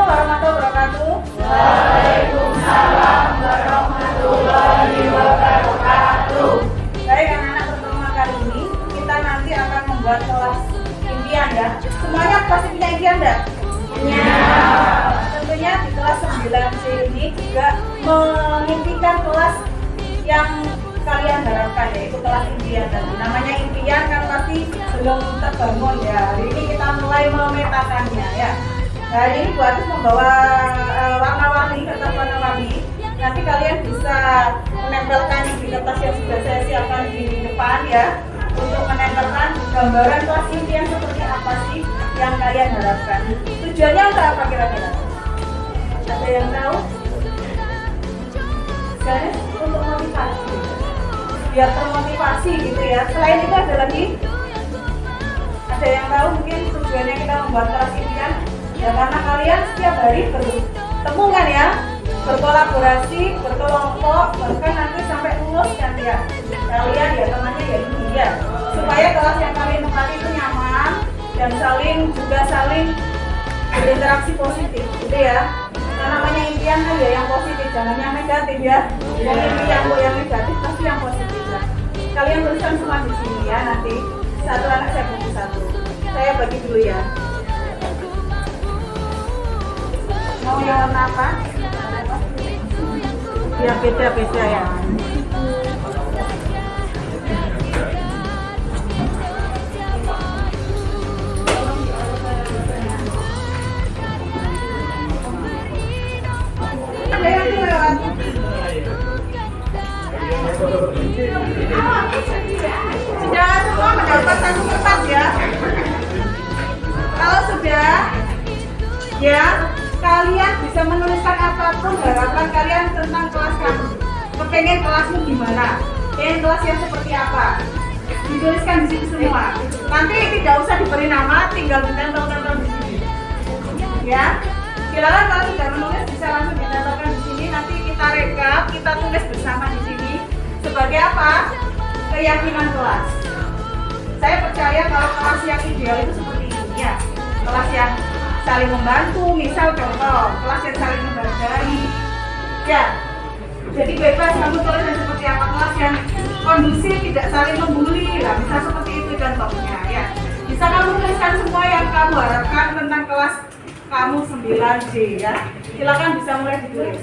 warahmatullahi wabarakatuh. Waalaikumsalam warahmatullahi wabarakatuh. Baik anak-anak, pertemuan kali ini kita nanti akan membuat kelas impian ya. Semuanya pasti punya impian enggak? Punya. Tentunya di kelas 9C ini juga mengimpikan kelas yang kalian harapkan, yaitu kelas impian tadi. Namanya impian kan pasti belum terbangun ya. Hari ini kita mulai memetakannya ya. Nah, hari ini Bu Atis membawa warna-warni, kertas warna-warni. Nanti kalian bisa menempelkan di kertas yang sudah saya siapkan di depan ya, untuk menempelkan gambaran kelas impian seperti apa sih yang kalian harapkan. Tujuannya untuk apa kira-kira? Ada yang tahu? Guys, untuk motivasi, biar termotivasi gitu ya. Selain itu ada lagi? Ada yang tahu mungkin tujuannya kita membuat kelas impian? Ya karena kalian setiap hari bertemu kan ya, berkolaborasi, berkelompok, bahkan nanti sampai lulus kan ya. Kalian ya temannya ya ini ya, supaya kelas yang kalian tempati itu nyaman dan saling berinteraksi positif gitu ya. Karena namanya impian kan ya yang positif, jangan yang negatif ya. Yang impian yang negatif pasti yang positif lah. Kalian tuliskan semua di sini ya, nanti satu anak saya buku satu. Saya bagi dulu ya. Mau yang warna apa? Ya beda-beda ya. Sudah semua mendapat satu kertas ya. Kalau sudah, ya kalian bisa menuliskan apapun harapan kalian tentang kelas kamu. Kepengen kelasmu gimana? Pengen kelas yang seperti apa? Dituliskan di sini semua. Nanti tidak usah diberi nama, tinggal ditempel-tempel di sini. Ya, silakan kalau sudah menulis bisa langsung ditempelkan di sini. Nanti kita rekap, kita tulis bersama di sini. Sebagai apa? Keyakinan kelas. Saya percaya kalau kelas yang ideal itu seperti ini ya. Kelas yang saling membantu, misal contoh kelas yang saling menghargai ya, jadi bebas kamu tulis seperti apa. Kelas yang kondusif, tidak saling membuli lah, bisa seperti itu contohnya ya. Bisa kamu tuliskan semua yang kamu harapkan tentang kelas kamu 9C ya. Silakan bisa mulai ditulis.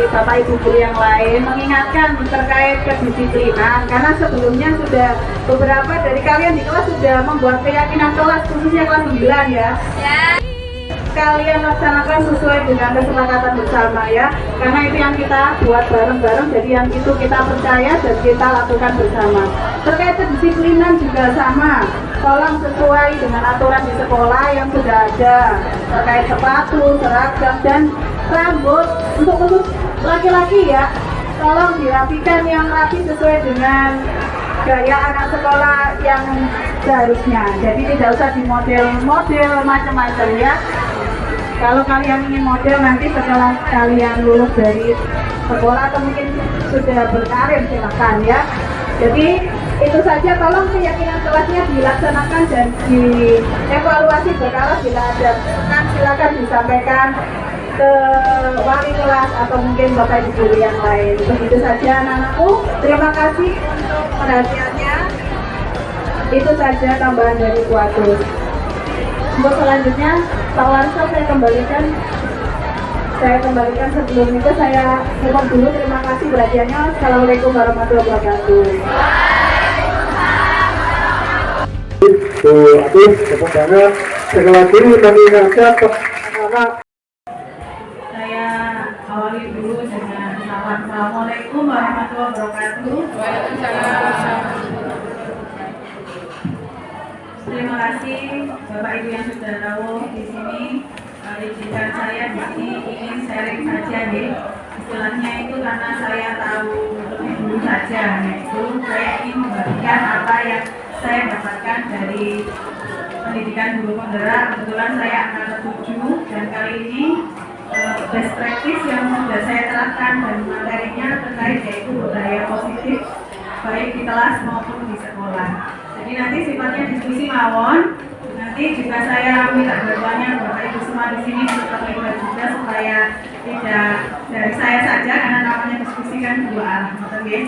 Bapak Ibu guru yang lain mengingatkan terkait kedisiplinan, karena sebelumnya sudah beberapa dari kalian di kelas sudah membuat keyakinan kelas, khususnya kelas 9 ya. Kalian laksanakan sesuai dengan kesepakatan bersama ya, karena itu yang kita buat bareng-bareng, jadi yang itu kita percaya dan kita lakukan bersama. Terkait kedisiplinan juga sama, tolong sesuai dengan aturan di sekolah yang sudah ada terkait sepatu, seragam, dan rambut. Untuk khusus laki-laki ya, tolong dirapikan yang rapi sesuai dengan gaya anak sekolah yang seharusnya. Jadi tidak usah di model-model macam-macam ya. Kalau kalian ingin model nanti setelah kalian lulus dari sekolah atau mungkin sudah berkarir, silakan ya. Jadi itu saja, tolong keyakinan kelasnya dilaksanakan dan dievaluasi berkala bila ada. Silakan disampaikan ke wali kelas atau mungkin bapak ibu guru yang lain. Begitu saja anak-anakku. Terima kasih untuk perhatiannya. Itu saja tambahan dari Bu Agus. Untuk selanjutnya Pak Warso saya kembalikan sebelum itu saya mohon dulu terima kasih perhatiannya. Assalamualaikum warahmatullahi wabarakatuh. Bu Agus, tepuk tangan. Sekali lagi mengingatkan anak-anak. Saya awali dulu dengan salam Assalamualaikum warahmatullahi wabarakatuh. Terima kasih Bapak Ibu yang sudah tahu di sini. Izinkan saya di sini ingin sharing saja nih. Istilahnya itu karena saya tahu lebih dulu saja, yaitu saya ingin membagikan apa yang saya dapatkan dari pendidikan guru penggerak. Kebetulan saya angkatan 7 dan kali ini best practice yang sudah saya terapkan dan materinya terkait yaitu budaya positif baik di kelas maupun di sekolah. Jadi nanti sifatnya diskusi mawon. Nanti juga saya minta bantuannya Bapak Ibu semua di sini untuk terlibat juga supaya tidak dari saya saja karena namanya diskusi kan dua arah, betul.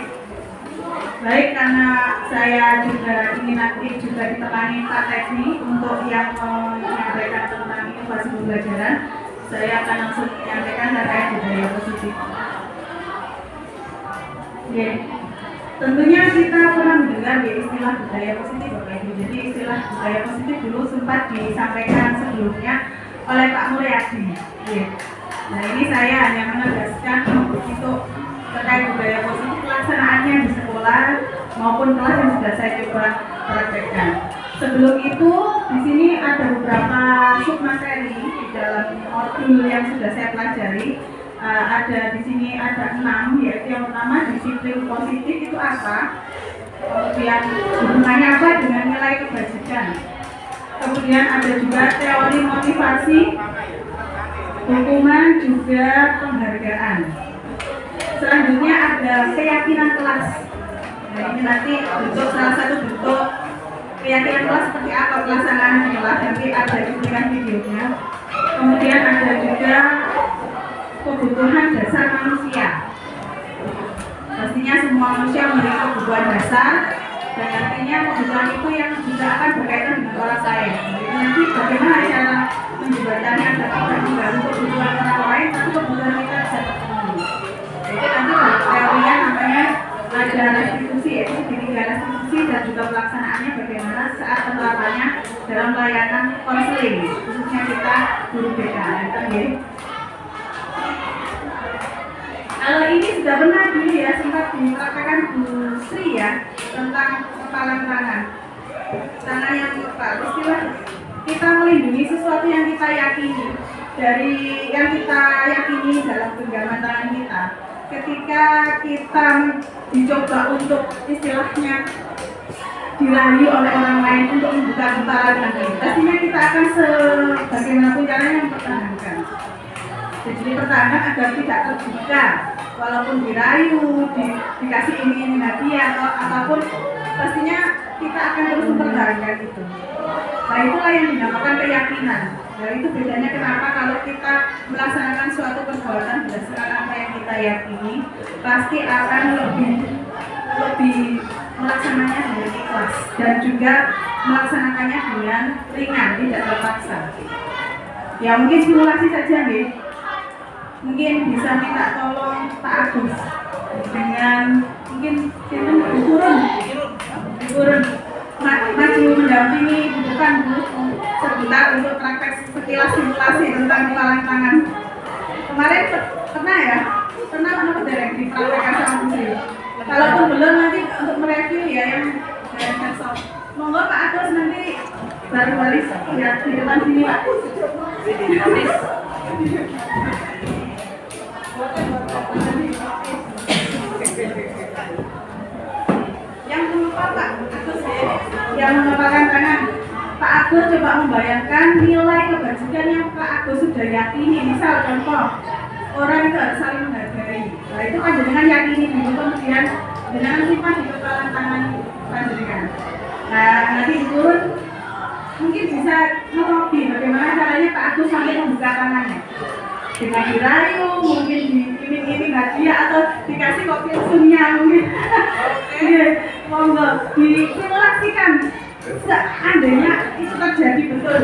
Baik, karena saya juga ingin nanti juga ditemani Pak Teknik untuk yang menyampaikan tentang inovasi pembelajaran, saya akan langsung menyampaikan terkait budaya positif. Oke. Tentunya kita pernah mendengar ya istilah budaya positif Bapak Ibu. Jadi istilah budaya positif dulu sempat disampaikan sebelumnya oleh Pak Mulyadi. Nah ini saya hanya menegaskan untuk terkait budaya positif pelaksanaannya di sekolah maupun kelas yang sudah saya coba praktekkan. Sebelum itu di sini ada beberapa submateri di dalam modul yang sudah saya pelajari. Ada di sini ada 6, yaitu yang pertama disiplin positif itu apa, kemudian hubungannya apa dengan nilai kebajikan, kemudian ada juga teori motivasi, hukuman juga penghargaan. Selanjutnya ada keyakinan kelas. Nah ini nanti bentuk salah satu bentuk keyakinan kelas seperti apa pelaksanaan di kelas, nanti ada cuplikan videonya. Kemudian ada juga kebutuhan dasar manusia. Pastinya semua manusia memiliki kebutuhan dasar dan nantinya kebutuhan itu yang juga akan berkaitan dengan orang lain. Jadi nanti bagaimana cara menjembatani agar kita mengganggu kebutuhan orang lain tapi kebutuhan kita bisa terpenuhi. Jadi nanti teorinya namanya ada restitusi, yaitu segitiga restitusi dan juga pelaksanaannya bagaimana saat penerapannya dalam layanan konseling, khususnya kita guru BK. Kalau ini sudah pernah dulu ya, sempat diterapkan Bu Sri ya, tentang kepalan tangan yang kepal. Istilah kita melindungi sesuatu yang kita yakini, dari yang kita yakini dalam genggaman tangan kita. Ketika kita dicoba untuk istilahnya dirayu oleh orang lain untuk membuka kepalan tangan, pastinya kita akan sebagaimanapun caranya mempertahankan. Jadi pertahanan agar tidak terbuka, walaupun dirayu, dikasih ini hadiah atau apapun, pastinya kita akan terus mempertahankan itu. Nah itulah yang dinamakan keyakinan. Nah itu bedanya kenapa kalau kita melaksanakan suatu perbuatan berdasarkan apa yang kita yakini, pasti akan lebih melaksananya dengan ikhlas dan juga melaksanakannya dengan ringan, tidak terpaksa. Ya mungkin simulasi saja nih. Mungkin bisa minta tolong Pak Agus dengan mungkin turun maju mendampingi di depan Bu sebentar untuk praktek sekilas simulasi tentang kepalan tangan. Kemarin pernah ya? Pernah dereng dipraktekkan sama Bu Sri. Kalaupun belum nanti untuk mereview ya yang dari Persop. Monggo Pak Agus nanti baris ya di depan sini Pak. Yang lupa Pak Agus yang mengepalkan tangan. Pak Agus coba membayangkan nilai kebajikan yang Pak Agus sudah yakini. Misal contoh orang itu harus saling menghargai. Nah itu kan dengan yakini dulu kemudian dengan simpan di kepalan tangan panjenengan. Nah nanti turun mungkin bisa melobi bagaimana caranya Pak Agus sampai membuka tangannya. dengan dirayu, mungkin diiming-iming hadiah atau dikasih kopi susunya mungkin. Iya, monggo disimulasikan. Seandainya itu terjadi betul,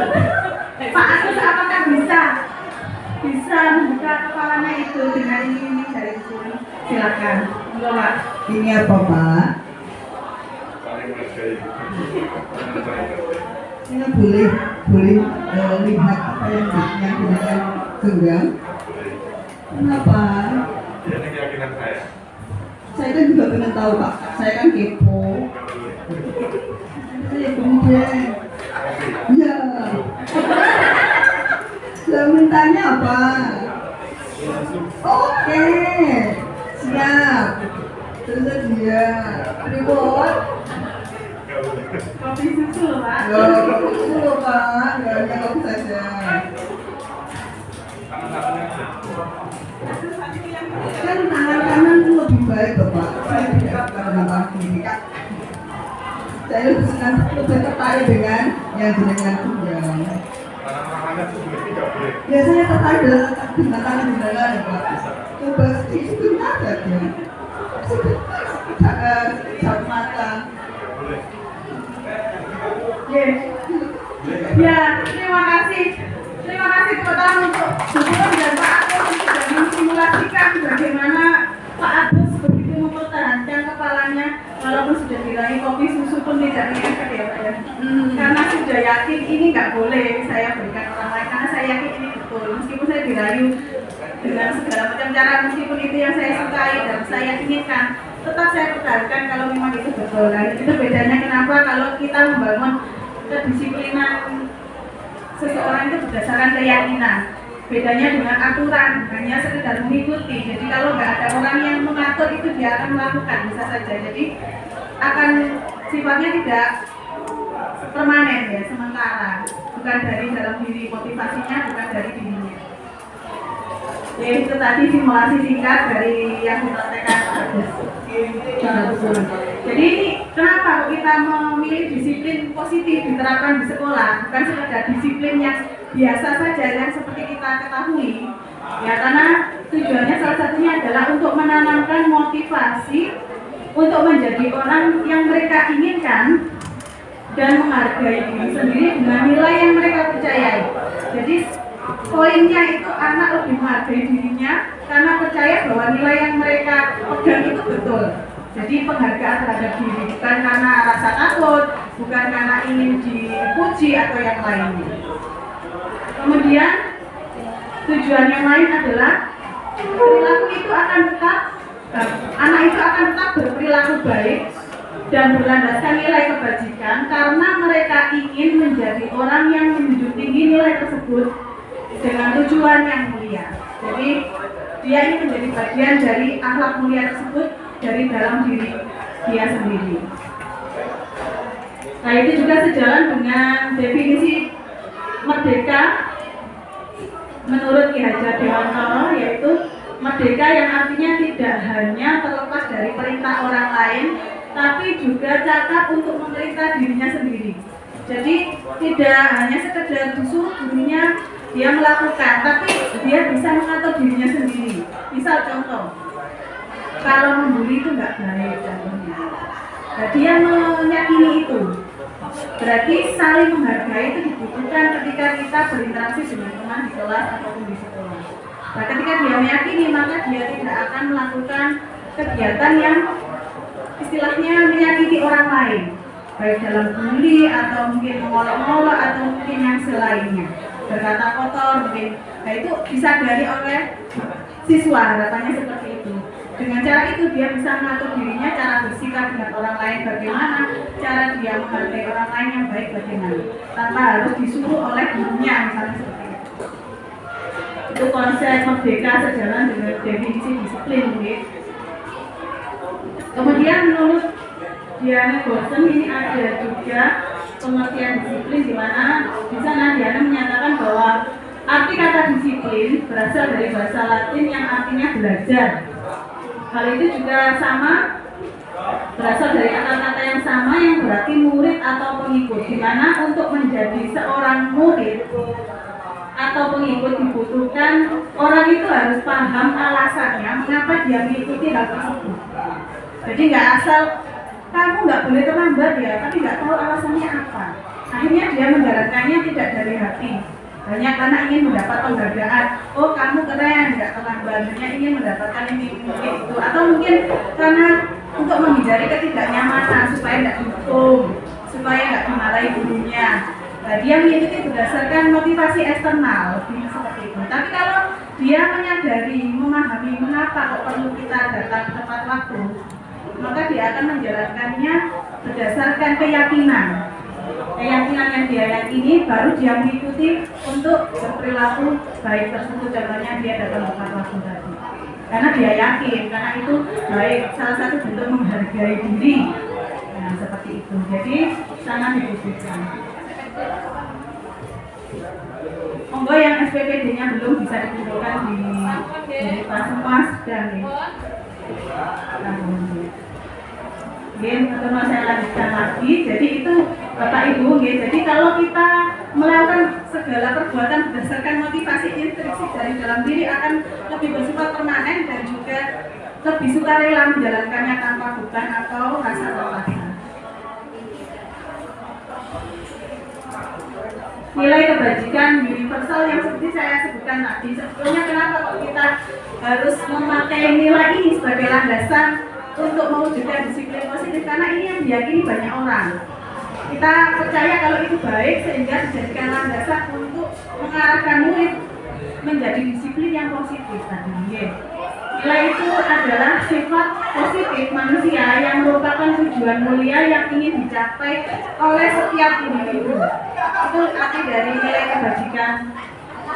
Pak Agus apakah bisa membuka kepalanya itu dengan iming-iming dari itu? Silakan, monggo Pak. Ini apa Pak? Ini boleh lihat apa yang dengan genggam. Kenapa? Ini keyakinan saya. Saya kan juga pengen tahu Pak. Saya kan kepo. Saya kemudian. Ya. Saya mintanya apa? Oke. Siap. Terus dia reward. Kopi susu Pak. Ya, dulu Pak, ya hanya kamu saja. Kan tangan kanan itu lebih baik Bapak. Saya tidak karena kaki. Saya lebih senang, lebih tertarik dengan yang jenengan tunjang. Tangan-tangannya sebenarnya tidak boleh. Ya saya tertarik dengan tangan jenengan ya Pak. Coba sedikit aja ya. Satu mata. Ya, terima kasih kepada untuk dukungan dan Pak Agus sudah mensimulasikan bagaimana Pak Agus begitu mempertahankan kepalanya walaupun sudah diraih kopi susu pun tidak diangkat ya Pak ya. Karena sudah yakin ini nggak boleh saya berikan orang lain karena saya yakin ini betul meskipun saya dirayu dengan segala macam cara meskipun itu yang saya sukai dan saya inginkan tetap saya pertahankan kalau memang itu betul. Nah, itu bedanya kenapa kalau kita membangun kedisiplinan seseorang itu berdasarkan keyakinan. Bedanya dengan aturan, hanya sekedar mengikuti. Jadi kalau nggak ada orang yang mengatur itu dia akan melakukan, bisa saja. Jadi akan sifatnya tidak permanen ya, sementara. Bukan dari dalam diri, motivasinya bukan dari dirinya. Ya itu tadi simulasi singkat dari yang dipraktekkan Pak Agus. Jadi kenapa kita memilih disiplin positif diterapkan di sekolah, bukan sekedar disiplin yang biasa saja yang seperti kita ketahui ya, karena tujuannya salah satunya adalah untuk menanamkan motivasi untuk menjadi orang yang mereka inginkan dan menghargai diri sendiri dengan nilai yang mereka percayai. Jadi poinnya itu anak lebih menghargai dirinya karena percaya bahwa nilai yang mereka pegang itu betul. Jadi penghargaan terhadap diri bukan karena rasa takut, bukan karena ingin dipuji atau yang lainnya. Kemudian tujuan yang lain adalah perilaku itu akan tetap, anak itu akan tetap berperilaku baik dan berlandaskan nilai kebajikan karena mereka ingin menjadi orang yang menjunjung tinggi nilai tersebut dengan tujuan yang mulia. Jadi dia ingin menjadi bagian dari akhlak mulia tersebut dari dalam diri dia sendiri. Nah itu juga sejalan dengan definisi merdeka menurut Ki Hajar Dewantara, yaitu merdeka yang artinya tidak hanya terlepas dari perintah orang lain, tapi juga cakap untuk memerintah dirinya sendiri. Jadi tidak hanya sekedar disuruh dirinya dia melakukan, tapi dia bisa mengatur dirinya sendiri. Misal contoh, kalau membuli itu nggak baik contohnya. Nah, dia meyakini itu. Berarti saling menghargai itu dibutuhkan ketika kita berinteraksi dengan teman di kelas ataupun di sekolah. Nah, ketika dia meyakini, maka dia tidak akan melakukan kegiatan yang istilahnya menyakiti orang lain, baik dalam bully atau mungkin mengolok-olok atau mungkin yang selainnya, berkata kotor mungkin. Nah itu disadari oleh siswa, harapannya seperti itu. Dengan cara itu dia bisa mengatur dirinya, cara bersikap dengan orang lain bagaimana, cara dia menghargai orang lain yang baik bagaimana, tanpa harus disuruh oleh gurunya misalnya seperti itu. Itu konsep merdeka sejalan dengan definisi disiplin mungkin. Kemudian menurut Diana Gorsen ini ada juga pengertian disiplin di mana di sana Diana menyatakan bahwa arti kata disiplin berasal dari bahasa Latin yang artinya belajar. Hal itu juga sama, berasal dari kata-kata yang sama yang berarti murid atau pengikut, di mana untuk menjadi seorang murid atau pengikut dibutuhkan orang itu harus paham alasannya mengapa dia mengikuti hal tersebut. Jadi nggak asal kamu nggak boleh terlambat ya, tapi nggak tahu alasannya apa. Akhirnya dia menjalankannya tidak dari hati, hanya karena ingin mendapat penghargaan. Oh kamu keren, nggak terlambat, hanya ingin mendapatkan ini mungkin itu, atau mungkin karena untuk menghindari ketidaknyamanan supaya tidak dihukum, supaya nggak dimarahi gurunya. Nah, dia mengikuti berdasarkan motivasi eksternal, seperti itu. Tapi kalau dia menyadari, memahami mengapa kok perlu kita datang tepat waktu, maka dia akan menjalankannya berdasarkan keyakinan yang dia yakini, baru dia mengikuti untuk berperilaku baik tersebut. Contohnya dia datang tepat waktu tadi karena dia yakin, karena itu baik, salah satu bentuk menghargai diri. Nah seperti itu, jadi sangat dibutuhkan. Monggo yang SPPD-nya belum bisa dikumpulkan di semua sedang nih. Atau mau saya lanjutkan lagi. Jadi itu Bapak Ibu, jadi kalau kita melakukan segala perbuatan berdasarkan motivasi intrinsik dari dalam diri akan lebih bersifat permanen dan juga lebih sukarela menjalankannya tanpa beban atau rasa terpaksa. Nilai kebajikan universal yang seperti saya sebutkan tadi, sebetulnya kenapa kok kita harus memakai nilai ini sebagai landasan untuk mewujudkan disiplin positif, karena ini yang diyakini banyak orang. Kita percaya kalau itu baik sehingga dijadikan landasan untuk mengarahkan murid menjadi disiplin yang positif tadi. Nilai itu adalah sifat positif manusia yang merupakan tujuan mulia yang ingin dicapai oleh setiap individu. Itu arti dari nilai kebajikan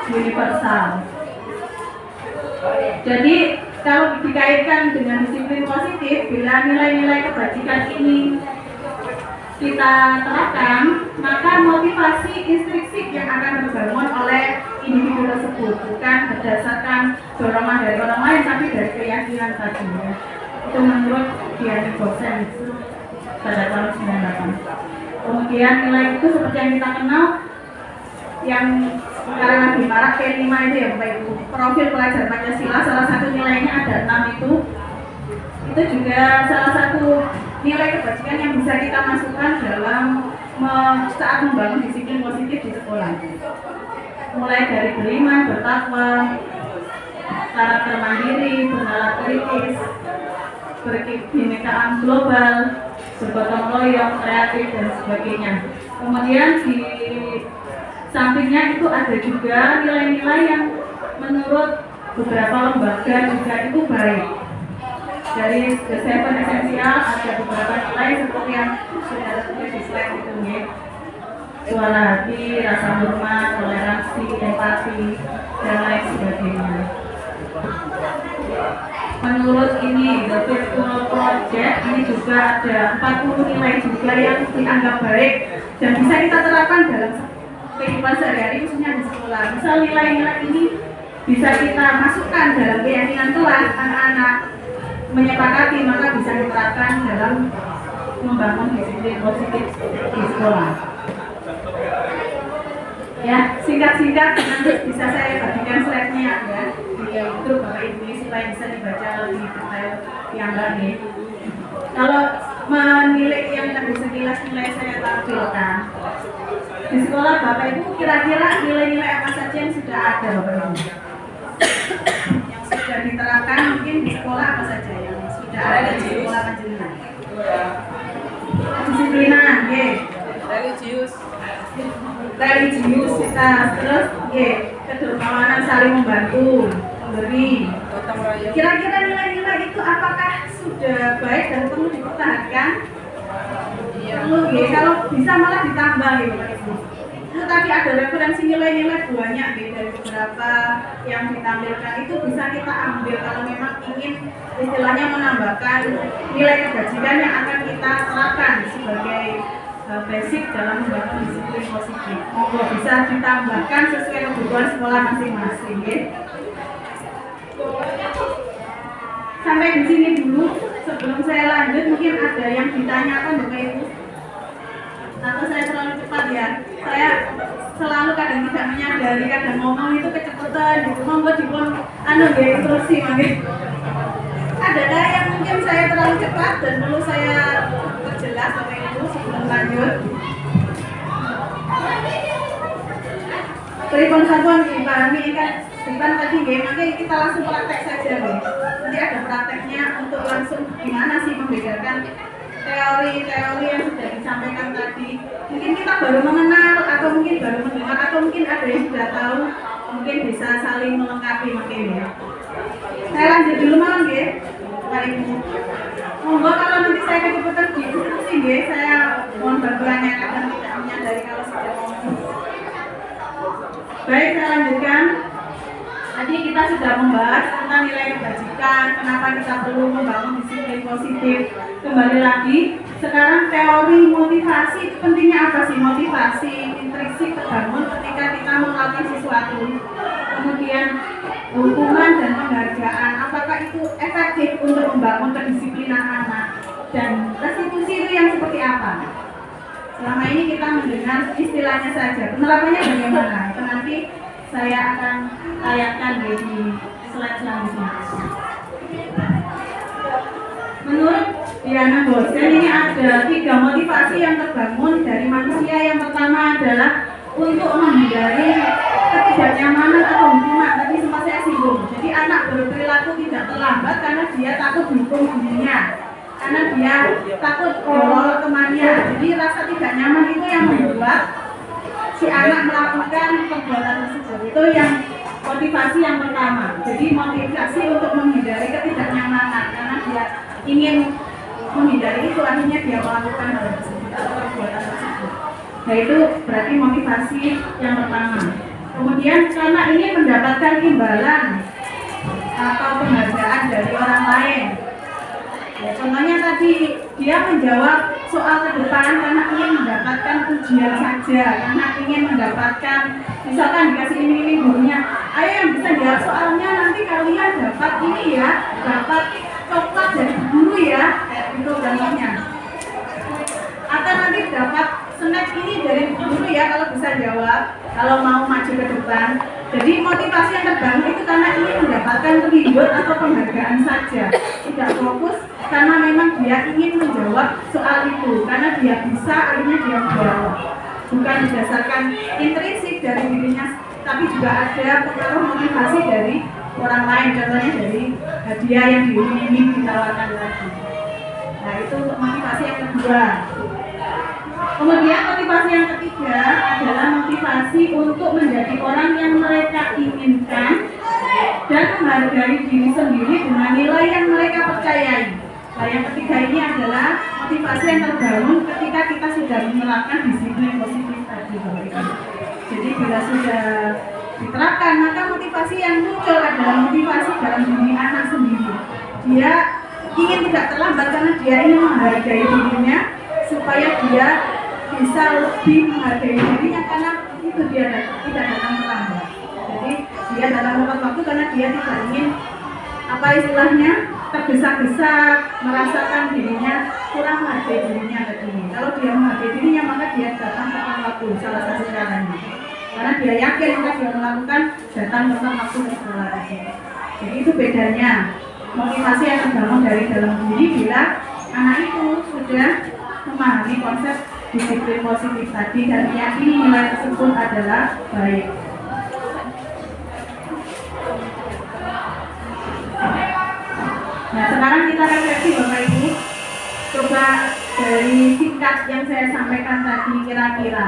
universal. Jadi kalau dikaitkan dengan disiplin positif, bila nilai-nilai kebajikan ini kita terapkan, maka motivasi intrinsik yang akan terbangun oleh individu tersebut bukan berdasarkan dorongan dari orang lain, tapi dari keyakinan tadi. Itu menurut Diana Gosen pada tahun 98. Kemudian nilai itu seperti yang kita kenal, yang sekarang lagi marak P5 itu ya Bapak Ibu, profil pelajar Pancasila, salah satu nilainya ada 6 itu juga salah satu nilai kebajikan yang bisa kita masukkan dalam saat membangun disiplin positif di sekolah. Mulai dari beriman, bertakwa, karakter mandiri, bernalar kritis, berkebinekaan global, bergotong royong, kreatif dan sebagainya. Kemudian di sampingnya itu ada juga nilai-nilai yang menurut beberapa lembaga juga itu baik. Dari The Seven Essential ada beberapa nilai seperti yang sudah tertulis di slide itu ya. Suara hati, rasa hormat, toleransi, empati, dan lain sebagainya. Menurut ini The Virtual Project ini juga ada 40 nilai juga yang dianggap baik dan bisa kita terapkan dalam kehidupan sehari-hari, khususnya di sekolah. Misal nilai-nilai ini bisa kita masukkan dalam keyakinan kelas, anak-anak menyepakati, maka bisa diterapkan dalam membangun disiplin positif di sekolah. Ya, singkat-singkat nanti bisa saya bagikan slide-nya ya di grup Bapak Ibu supaya bisa dibaca lebih detail yang lain. Kalau menilai yang lebih sekilas nilai saya tampilkan di sekolah Bapak Ibu, kira-kira nilai-nilai apa saja yang sudah ada Bapak Ibu? Yang sudah diterapkan mungkin di sekolah apa saja yang sudah ada di sekolah panjenengan? Disiplinan, religius kita, terus kedermawanan, saling membantu, memberi. Kira-kira nilai-nilai itu apakah sudah baik dan perlu dipertahankan? Perlu, kalau bisa malah ditambah ya Bapak Ibu. Itu tadi ada referensi nilai-nilai banyak dari beberapa yang ditampilkan, itu bisa kita ambil kalau memang ingin istilahnya menambahkan nilai kebajikan yang akan kita terapkan sebagai basic dalam membangun disiplin positif. Monggo bisa ditambahkan sesuai kebutuhan sekolah masing-masing ya. Sampai di sini dulu, sebelum saya lanjut mungkin ada yang ditanyakan Bapak Ibu. atau saya terlalu cepat ya. Saya selalu kadang tidak menyadari, kadang ngomong itu kecepatan gitu. Monggo dipun instruksi mangke. Adakah yang mungkin saya terlalu cepat dan perlu saya perjelas Bapak Ibu sebelum lanjut? Pripun sampun dipahami kan? Bukan tadi nggih, mangke kita langsung praktek saja nggih. Nanti ada prakteknya untuk langsung gimana sih membedakan teori-teori yang sudah disampaikan tadi. Mungkin kita baru mengenal atau mungkin baru mendengar atau mungkin ada yang sudah tahu, mungkin bisa saling melengkapi mungkin ya. Saya lanjut dulu malam nggih, Pak Ibu. Monggo kalau nanti saya kecepatan di instruksi nggih, saya mohon berkurangnya kadang tidak menyadari kalau sudah ngomong. Baik, saya lanjutkan. Tadi kita sudah membahas tentang nilai kebajikan, kenapa kita perlu membangun disiplin positif. Kembali lagi, sekarang teori motivasi itu pentingnya apa sih? Motivasi intrinsik terbangun ketika kita melakukan sesuatu. Kemudian hukuman dan penghargaan, apakah itu efektif untuk membangun kedisiplinan anak? Dan restitusi itu yang seperti apa? Selama ini kita mendengar istilahnya saja, penerapannya bagaimana? Itu nanti saya akan tayangkan di slide selanjutnya. Menurut Diana Bosen ini ada 3 motivasi yang terbangun dari manusia. Yang pertama adalah untuk menghindari ketidaknyamanan atau hukuman. Tadi sempat saya singgung. Jadi anak berperilaku tidak terlambat karena dia takut dihukum gurunya, karena dia takut diolok temannya. Jadi rasa tidak nyaman itu yang membuat si anak melakukan perbuatan tersebut. Itu yang motivasi yang pertama. Jadi motivasi untuk menghindari ketidaknyamanan karena dia ingin menghindari itu, akhirnya dia melakukan hal tersebut atau perbuatan tersebut. Nah itu berarti motivasi yang pertama. Kemudian karena ingin mendapatkan imbalan atau penghargaan dari orang lain. Ya, contohnya tadi dia menjawab soal ke depan karena ingin mendapatkan ujian saja, karena ingin mendapatkan, misalkan dikasih ini gurunya, ayo yang bisa jawab soalnya nanti kalian dapat ini ya, dapat coklat dari guru ya, kayak gitu contohnya. Atau nanti dapat snack ini dari guru ya kalau bisa jawab, kalau mau maju ke depan. Jadi motivasi yang terbangun itu karena ingin mendapatkan reward atau penghargaan saja, tidak fokus karena memang dia ingin menjawab soal itu, karena dia bisa akhirnya dia menjawab, bukan berdasarkan intrinsik dari dirinya, tapi juga ada pengaruh motivasi dari orang lain, contohnya dari hadiah yang diiming-iming ditawarkan lagi. Nah itu untuk motivasi yang kedua. Kemudian motivasi yang ketiga adalah motivasi untuk menjadi orang yang mereka inginkan dan menghargai diri sendiri dengan nilai yang mereka percayai. Nah yang ketiga ini adalah motivasi yang terbangun ketika kita sudah menerapkan disiplin positif tadi. Jadi bila sudah diterapkan, maka motivasi yang muncul adalah motivasi dalam diri anak sendiri. Dia ingin tidak terlambat karena dia ingin menghargai dirinya supaya dia bisa lebih menghargai dirinya, karena itu dia tidak datang terlambat. Jadi dia datang tepat waktu karena dia tidak ingin apa istilahnya tergesa-gesa merasakan dirinya kurang menghargai dirinya begini. Kalau dia menghargai dirinya maka dia datang tepat waktu, salah satu caranya. Karena dia yakin maka dia melakukan datang tepat waktu ke sekolah tadi. Jadi itu bedanya motivasi yang terbangun dari dalam diri bila anak itu sudah memahami konsep disiplin positif tadi dan meyakini nilai tersebut adalah baik. Nah sekarang kita refleksi Bapak Ibu. Coba dari singkat yang saya sampaikan tadi kira-kira,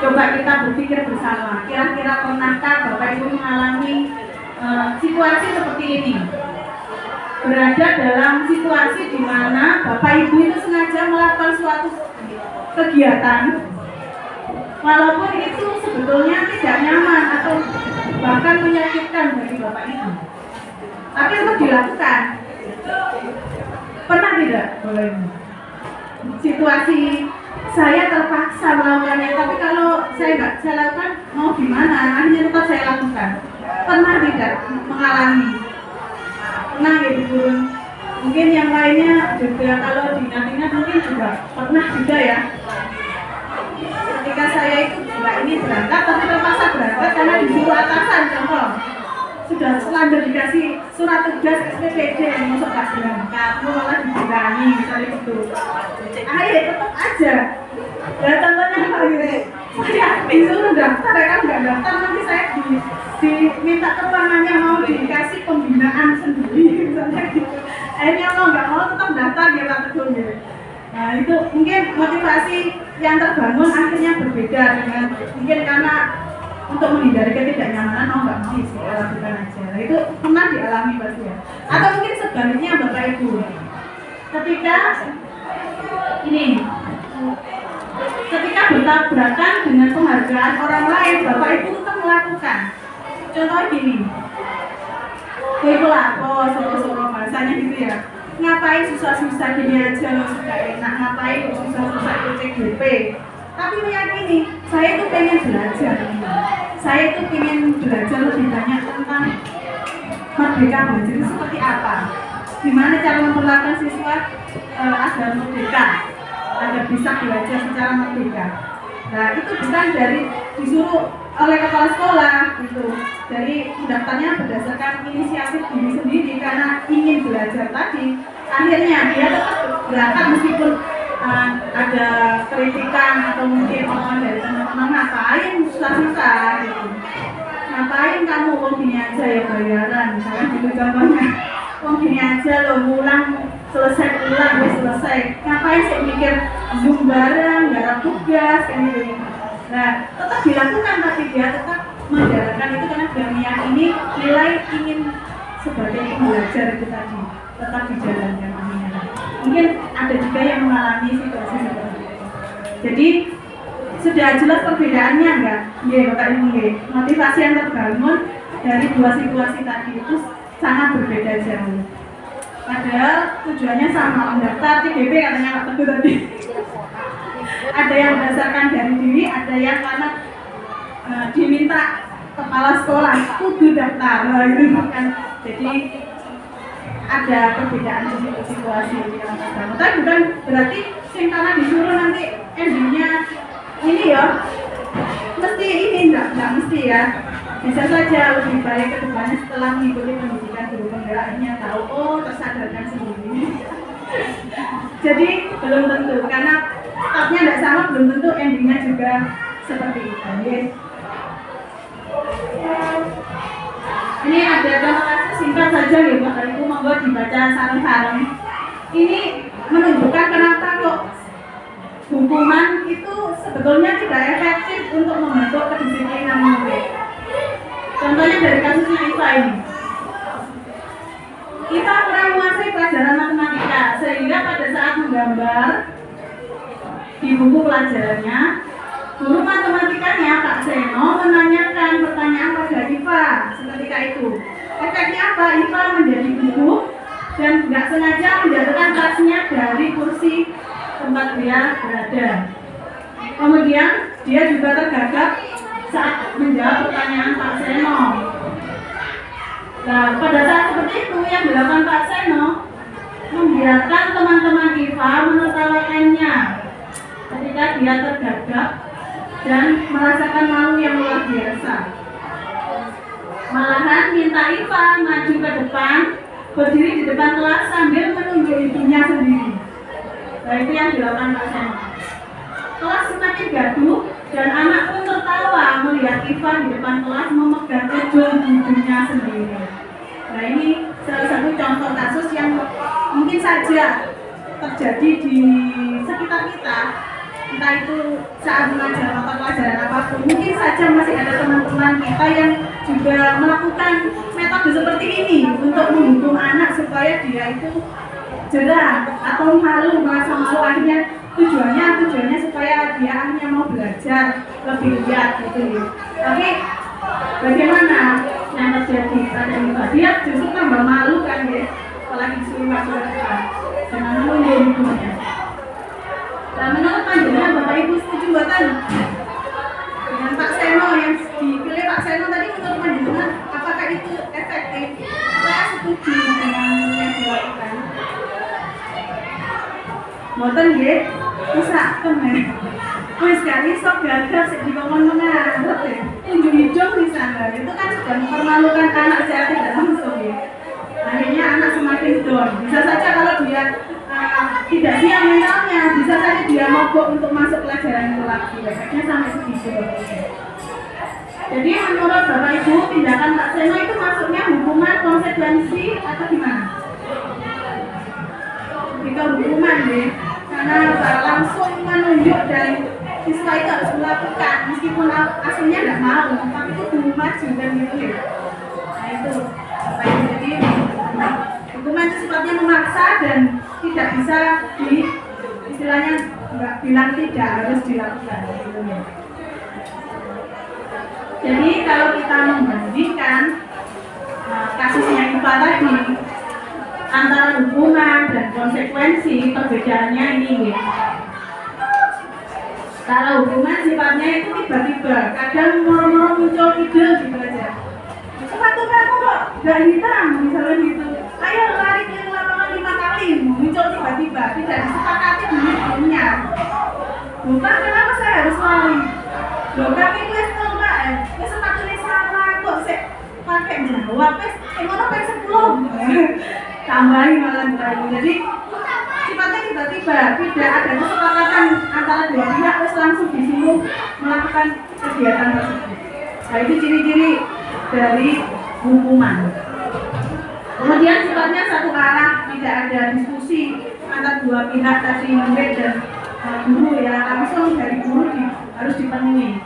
coba kita berpikir bersama. Kira-kira pernahkah Bapak Ibu mengalami situasi seperti ini? Berada dalam situasi di mana Bapak Ibu itu sengaja melakukan suatu kegiatan walaupun itu sebetulnya tidak nyaman atau bahkan menyakitkan bagi Bapak Ibu, tapi itu dilakukan. Pernah tidak Bapak Ibu? Situasi saya terpaksa melakukannya, tapi kalau saya lakukan mau gimana, akhirnya tetap saya lakukan. Pernah tidak mengalami? Pernah ya turun Mungkin yang lainnya juga kalau diingat-ingat mungkin juga pernah juga ya. Ketika saya itu juga ini berangkat, tapi terpaksa berangkat karena disuruh atasan contoh. Sudah selanjut dikasih surat tugas SPPD yang masuk gak berangkat, malah dibilangi misalnya gitu. Ayo tetap aja. Ya contohnya apa gitu? Saya disuruh daftar, ya kan nggak daftar nanti saya diminta keterangannya mau dikasih pembinaan sendiri misalnya gitu. Akhirnya mau nggak mau tetap daftar ya Pak Teguh ya. Nah itu mungkin motivasi yang terbangun akhirnya berbeda dengan mungkin karena untuk menghindari ketidaknyamanan mau nggak mau sih lakukan aja. Nah, itu pernah dialami pasti ya. Atau mungkin sebaliknya Bapak Ibu, ketika bertabrakan dengan penghargaan orang lain, Bapak Ibu tetap melakukan. Contoh gini, itu lapor, soro-soro bahasanya gitu ya. Ngapain susah-susah gini aja lo sudah enak, ngapain susah-susah itu CGP. Tapi meyakini, saya itu pengen belajar. Saya itu pengen belajar lebih banyak tentang merdeka belajar itu seperti apa. Gimana cara memperlakukan siswa agar merdeka, agar bisa belajar secara merdeka. Nah itu bukan dari disuruh oleh kepala sekolah gitu. Jadi pendaftarnya berdasarkan inisiatif diri sendiri karena ingin belajar tadi. Akhirnya dia tetap berangkat meskipun ada kritikan atau mungkin omongan dari teman-teman, ngapain susah-susah gitu. Ngapain kamu gini aja ya bayaran misalnya gitu contohnya. Gini aja lo ngulang selesai ngapain sih mikir zoom bareng, garap tugas kayak gitu. Nah tetap dilakukan tapi dia tetap menjalankan itu karena dia meyakini nilai ingin sebagai pembelajar itu tadi tetap dijalankan. Mungkin ada juga yang mengalami situasi seperti itu. Jadi sudah jelas perbedaannya enggak? Iya Bapak Ibu, motivasi yang terbangun dari dua situasi tadi itu sangat berbeda jauh. Padahal tujuannya sama, mendaftar CGP katanya Pak Teguh tadi. Ada yang berdasarkan dari diri, ada yang karena diminta kepala sekolah kudu daftar, gitu kan. Jadi ada perbedaan situasi yang terbangun. Tapi bukan berarti sing karena disuruh nanti endingnya ini ya mesti ini enggak mesti ya. Bisa saja lebih baik ke depannya setelah mengikuti pendidikan guru penggeraknya tahu tersadarkan sendiri. Jadi belum tentu karena startnya tidak sama, belum tentu endingnya juga seperti itu. Ini ada contoh singkat saja ya Bapak Ibu, monggo dibaca sareng-sareng. Ini menunjukkan kenapa kok hukuman itu sebetulnya tidak efektif untuk membentuk kedisiplinan murid. Contohnya dari kasusnya IPA ini. IPA kurang menguasai pelajaran matematika sehingga pada saat menggambar di buku pelajarannya, guru matematikanya Pak Seno menanyakan pertanyaan pada IPA seketika itu. Efeknya apa? IPA menjadi gugup dan nggak sengaja menjatuhkan tasnya dari kursi tempat dia berada. Kemudian dia juga tergagap saat menjawab pertanyaan Pak Seno. Nah, pada saat seperti itu yang dilakukan Pak Seno membiarkan teman-teman IPA menertawakannya ketika dia tergagap dan merasakan malu yang luar biasa. Malahan minta IPA maju ke depan, berdiri di depan kelas sambil menunjuk ibunya sendiri. Nah itu yang dilakukan Pak Seno. Kelas semakin gaduh dan anak pun tertawa melihat IPA di depan kelas memegang ujung ibunya sendiri. Nah ini salah satu contoh kasus yang mungkin saja terjadi di sekitar kita. Entah itu saat mengajar mata pelajaran apapun, mungkin saja masih ada teman-teman kita yang juga melakukan metode seperti ini untuk menghukum anak supaya dia itu jerah atau malu, merasa malu. Akhirnya tujuannya supaya dia akhirnya mau belajar lebih giat gitu ya. Tapi bagaimana yang terjadi pada IPA? Dia justru tambah malu kan ya, apalagi disuruh masuk ke depan dengan menunjuk ibunya. Nah, menurut panjenengan Bapak Ibu setuju mboten dengan Pak Seno yang dipilih Pak Seno tadi? Menurut panjenengan apakah itu efektif? Saya setuju dengan yang dilakukan. Mboten nggih. Usahaken ya. Wis gak iso gagal sik dikongkon mengarep ya. Unjuk-unjuk di sana. Itu kan sudah mempermalukan anak secara tidak langsung ya. Akhirnya anak semakin down. Bisa saja kalau dia tidak siap mentalnya, bisa saja dia mogok untuk masuk pelajaran itu lagi. Efeknya sampai segitu. Jadi menurut Bapak Ibu, tindakan Pak Seno itu masuknya hukuman, konsekuensi atau gimana? Itu hukuman deh, karena langsung menunjuk dan siswa itu harus melakukan meskipun aslinya nggak mau, tapi itu belum maju dan gitu ya. Nah itu Bapak Ibu, jadi hukuman itu sifatnya memaksa dan tidak bisa istilahnya nggak bilang tidak, harus dilakukan gitu ya. Jadi kalau kita membandingkan kasusnya IPA tadi antara hukuman dan konsekuensi, perbedaannya ini ya. Kalau hukuman sifatnya itu tiba-tiba, kadang moro-moro muncul ide gitu aja. Sepatu kamu kok gak hitam, misalnya gitu. Ayo lari ke lapangan 5 kali, muncul tiba-tiba, tidak disepakati dulu sebelumnya. Bukan kenapa saya harus lari? Loh kami gue mbak, gue sepatunya salah kok sih pakai jawab, ngono pengen 10. Tambahin malah tadi. Jadi sifatnya tiba-tiba, tidak ada kesepakatan antara dua pihak, terus langsung disuruh melakukan kegiatan tersebut. Nah itu ciri-ciri dari hukuman. Kemudian sifatnya satu arah, tidak ada diskusi antara dua pihak tadi murid dan guru ya, langsung dari guru harus dipenuhi.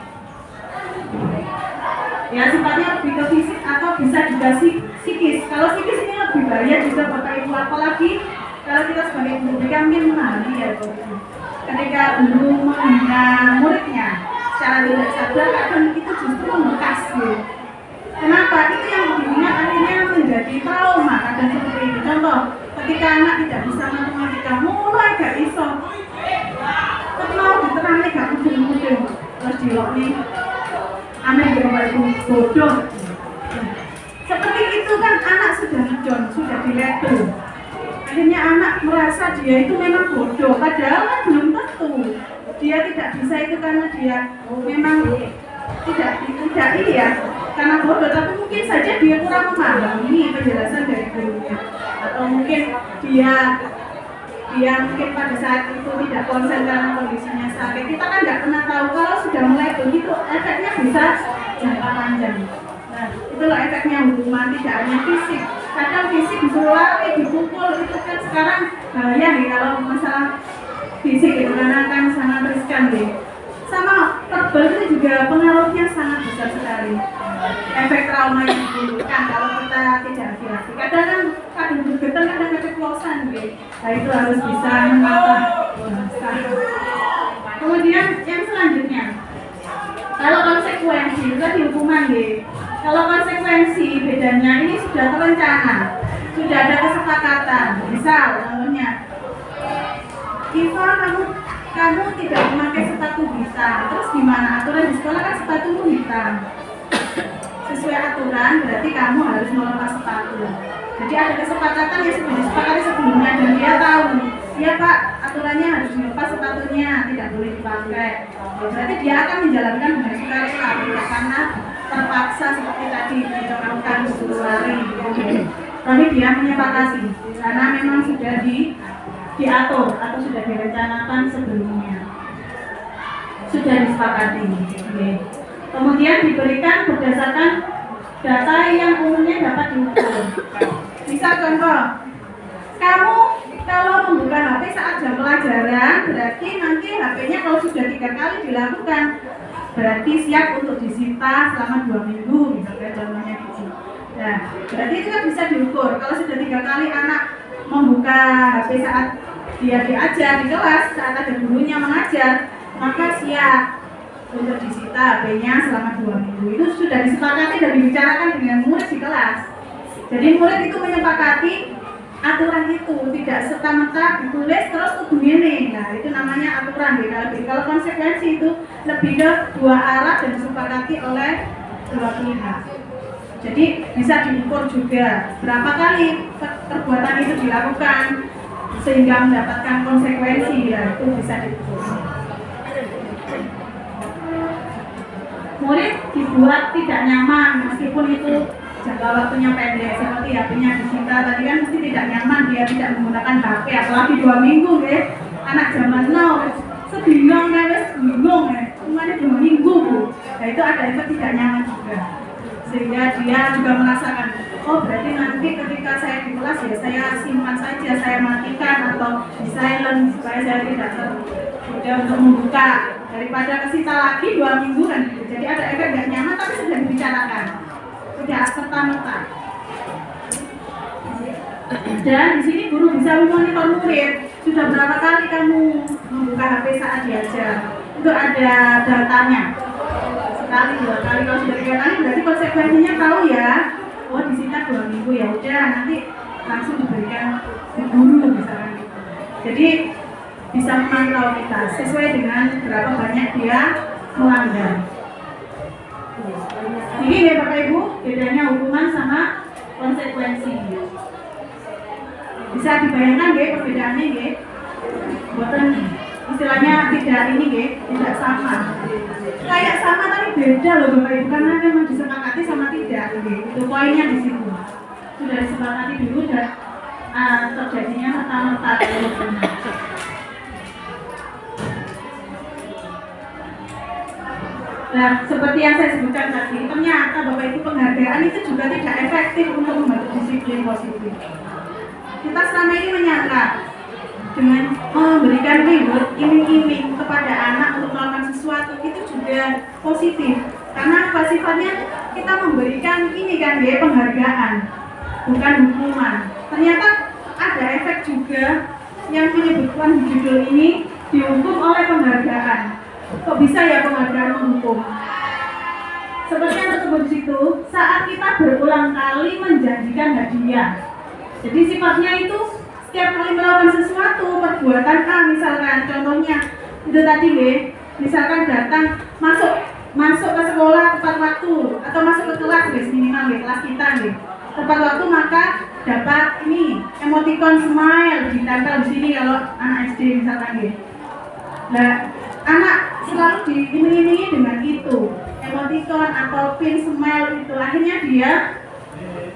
Ya sifatnya lebih ke fisik atau bisa juga psikis. Kalau psikis ini lebih bahaya juga Bapak Ibu, apalagi kalau kita sebagai guru BK mungkin memahami ya Bapak. Ketika guru menghina muridnya secara tidak sadar, kadang itu justru membekas gitu. Kenapa? Itu yang diingat akhirnya menjadi trauma kadang seperti itu. Contoh, ketika anak tidak bisa matematika, mulai gak iso. Tapi mau diterangnya gak mudeng-mudeng, terus diloknya aneh ya Bapak Ibu, bodoh. Seperti itu kan anak sudah ngejong, sudah dilabel. Akhirnya anak merasa dia itu memang bodoh, padahal kan belum tentu. Dia tidak bisa itu karena dia memang tidak ini ya, karena bodoh, tapi mungkin saja dia kurang memahami penjelasan dari gurunya, atau mungkin dia mungkin pada saat itu tidak konsen karena kondisinya sakit. Kita kan nggak pernah tahu, kalau sudah mulai begitu efeknya bisa jangka panjang. Nah itulah efeknya hukuman, tidak hanya fisik, kadang fisik disuruh lari, dipukul, itu kan sekarang bahaya nih kalau masalah fisik itu karena kan sangat riskan deh. Sama verbal itu juga pengaruhnya sangat besar sekali. Efek trauma yang ditimbulkan kalau kita tidak hati-hati. Kadang bergetar, kadang keceplosan gitu. Nah itu harus bisa menata. Kemudian yang selanjutnya, kalau konsekuensi itu tadi hukuman gitu. Kalau konsekuensi bedanya ini sudah terencana, sudah ada kesepakatan. Misal contohnya, Iva kamu tidak memakai sepatu hitam, terus gimana? Aturan di sekolah kan sepatumu hitam. Sesuai aturan berarti kamu harus melepas sepatu. Jadi ada kesepakatan yang sudah disepakati sebelumnya dan dia tahu, ya Pak, aturannya harus dilepas sepatunya, tidak boleh dipakai. Berarti dia akan menjalankan dengan sukarela, tidak karena terpaksa seperti tadi dicontohkan disuruh lari. Tapi dia menyepakati karena memang sudah diatur atau sudah direncanakan sebelumnya, sudah disepakati. Kemudian diberikan berdasarkan data yang umumnya dapat diukur. Bisa contoh, kamu kalau membuka HP saat jam pelajaran, berarti nanti HP-nya kalau sudah 3 kali dilakukan, berarti siap untuk disita selama 2 minggu, misalnya contohnya gitu. Nah, berarti itu kan bisa diukur. Kalau sudah 3 kali anak membuka HP saat dia diajar di kelas, saat ada gurunya mengajar, maka siap untuk disita HP-nya selama 2 minggu. Itu sudah disepakati dan dibicarakan dengan murid di kelas. Jadi murid itu menyepakati aturan itu, tidak serta-merta ditulis terus kudu ini. Nah itu namanya aturan BKB. Kalau konsekuensi itu lebih ke 2 arah dan disepakati oleh 2 pihak. Jadi bisa diukur juga berapa kali perbuatan itu dilakukan. sehingga mendapatkan konsekuensi, ya itu bisa dihukum. Murid dibuat tidak nyaman meskipun itu jangka waktunya pendek, seperti HP-nya disita tadi kan mesti tidak nyaman, dia tidak menggunakan HP apalagi 2 minggu ya. Anak zaman now sebingung kan, bingung ya, cuma 2 minggu Bu. Nah itu ada efek tidak nyaman juga, sehingga dia juga merasakan, oh berarti nanti ketika saya di kelas ya saya simpan saja, saya matikan atau di silent supaya saya tidak mudah untuk membuka, daripada kesita lagi 2 minggu kan gitu. Jadi ada efek tidak nyaman tapi sudah dibicarakan, sudah serta-merta. Dan di sini guru bisa memonitor murid, sudah berapa kali kamu membuka HP saat diajar, itu ada datanya. Sekali, 2 kali, kalau sudah 3 kali berarti konsekuensinya tahu ya. Oh disita 2 minggu ya udah, nanti langsung diberikan guru misalkan. Jadi bisa memantau kita sesuai dengan berapa banyak dia melanggar. Ini ya Bapak Ibu, bedanya hukuman sama konsekuensi. Bisa dibayangkan ya perbedaannya ya. Buatan istilahnya tidak ini ya, tidak sama. Kayak sama tapi beda loh Bapak Ibu, karena memang disepakati sama tidak gitu. Itu poinnya di situ. Sudah disepakati dulu dan terjadinya serta-merta. Nah, seperti yang saya sebutkan tadi, ternyata Bapak Ibu penghargaan itu juga tidak efektif untuk membentuk disiplin positif. Kita selama ini menyangka dengan memberikan reward, iming-iming kepada anak untuk melakukan sesuatu itu juga positif. Karena apa sifatnya kita memberikan ini kan ya, penghargaan, bukan hukuman. Ternyata ada efek juga yang menyebutkan di judul ini dihukum oleh penghargaan. Kok bisa ya penghargaan menghukum? Seperti yang tersebut di situ, saat kita berulang kali menjanjikan hadiah. Jadi sifatnya itu setiap kali melakukan sesuatu, perbuatan A misalkan, contohnya itu tadi misalkan datang masuk ke sekolah tepat waktu atau masuk ke kelas minimal kelas kita tepat waktu, maka dapat ini emoticon smile ditempel di sini kalau anak SD misalkan Nah, anak selalu diiming-imingi dengan itu, emoticon atau pin smile itu, akhirnya dia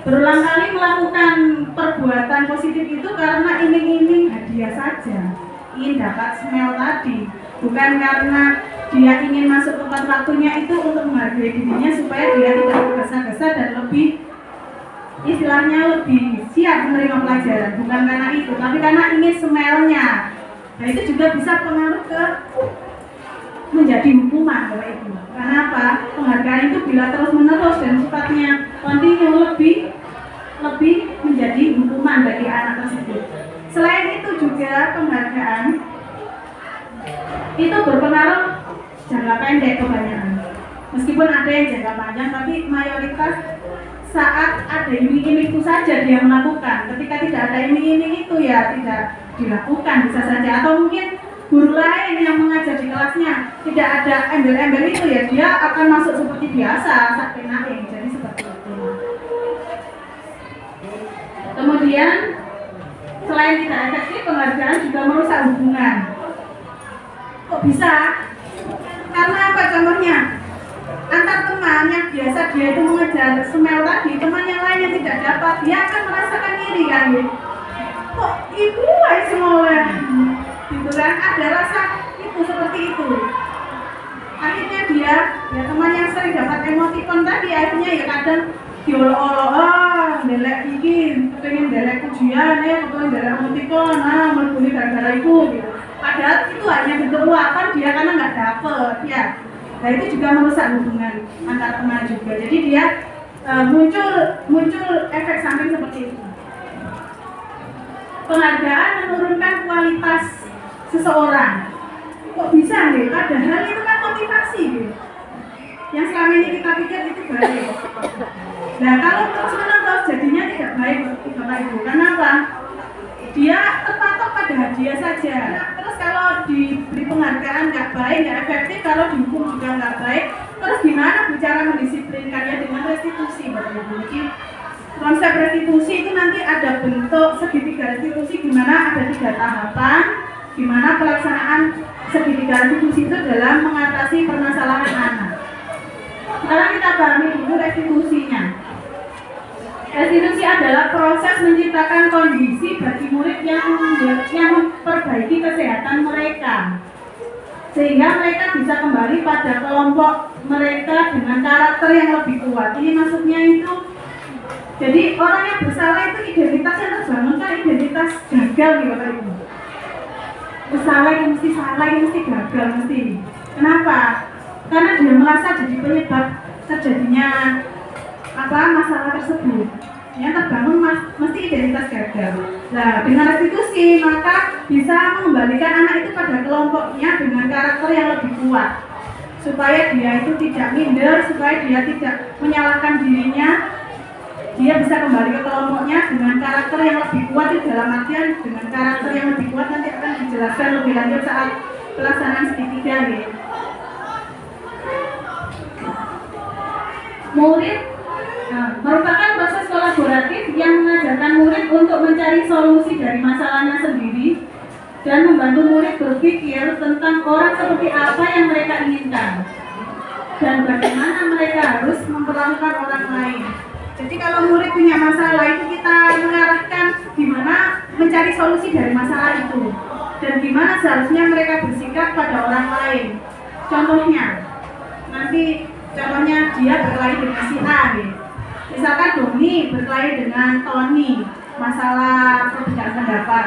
berulang kali melakukan perbuatan positif itu karena iming-iming hadiah saja, ingin dapat smile tadi, bukan karena dia ingin masuk tepat waktunya itu untuk menghargai dirinya supaya dia tidak tergesa-gesa dan lebih istilahnya lebih siap menerima pelajaran, bukan karena itu, tapi karena ingin smile-nya. Nah itu juga bisa pengaruh ke menjadi hukuman Bapak Ibu. Karena apa? Penghargaan itu bila terus-menerus dan sifatnya kontinu lebih menjadi hukuman bagi anak tersebut. Selain itu juga penghargaan itu berpengaruh jangka pendek kebanyakan. Meskipun ada yang jangka panjang, tapi mayoritas saat ada iming-iming itu saja dia melakukan. Ketika tidak ada iming-iming itu ya tidak dilakukan bisa saja. Atau mungkin guru lain yang mengajar di kelasnya tidak ada embel-embel itu ya dia akan masuk seperti biasa saat kenaing. Jadi seperti itu. Kemudian selain tidak efektif, penghargaan juga merusak hubungan. Kok bisa? Karena apa contohnya? Antar teman yang biasa dia itu mengejar semel tadi, teman yang lain yang tidak dapat, dia akan merasakan iri kan kok ibu semua gitu kan, ada rasa itu seperti itu. Akhirnya dia ya teman yang sering dapat emoticon tadi akhirnya ya kadang diolok-olok, delek iki pengen delek ujian pengen delek emoticon, melbuni gara-gara itu gitu. Padahal itu hanya bentuk luapan dia karena nggak dapet ya. Nah itu juga merusak hubungan antar teman juga. Jadi dia muncul efek samping seperti itu. Penghargaan menurunkan kualitas seseorang. Kok bisa nih? Padahal itu kan motivasi gitu. Yang selama ini kita pikir itu baik. Nah kalau terus-menerus jadinya tidak baik Bapak Ibu. Kenapa? Dia terpatok pada hadiah saja. Terus kalau diberi penghargaan nggak baik, nggak efektif, kalau dihukum juga nggak baik. Terus gimana bicara mendisiplinkannya dengan restitusi Bapak Ibu? Jadi konsep restitusi itu nanti ada bentuk segitiga restitusi, di mana ada 3 tahapan, di mana pelaksanaan segitiga restitusi itu dalam mengatasi permasalahan anak. Sekarang kita pahami dulu restitusinya. Restitusi adalah proses menciptakan kondisi bagi murid yang memperbaiki kesehatan mereka, sehingga mereka bisa kembali pada kelompok mereka dengan karakter yang lebih kuat. Ini maksudnya itu, jadi orang yang bersalah itu identitasnya terbangun kan identitas gagal nih Bapak Ibu. Bersalah yang mesti salah, yang mesti gagal mesti. Kenapa? Karena dia merasa jadi penyebab terjadinya masalah tersebut. Yang terbangun mesti identitas gagal. Nah, dengan restitusi maka bisa mengembalikan anak itu pada kelompoknya dengan karakter yang lebih kuat, supaya dia itu tidak minder, supaya dia tidak menyalahkan dirinya. Dia bisa kembali ke kelompoknya dengan karakter yang lebih kuat. Itu dalam artian dengan karakter yang lebih kuat nanti akan dijelaskan lebih lanjut saat pelaksanaan segitiga ya. Murid merupakan proses kolaboratif yang mengajarkan murid untuk mencari solusi dari masalahnya sendiri dan membantu murid berpikir tentang orang seperti apa yang mereka inginkan dan bagaimana mereka harus memperlakukan orang lain. Jadi kalau murid punya masalah itu kita mengarahkan gimana mencari solusi dari masalah itu dan gimana seharusnya mereka bersikap pada orang lain. Contohnya dia berkelahi dengan si A gitu. Misalkan Doni berkelahi dengan Tony, masalah perbedaan pendapat.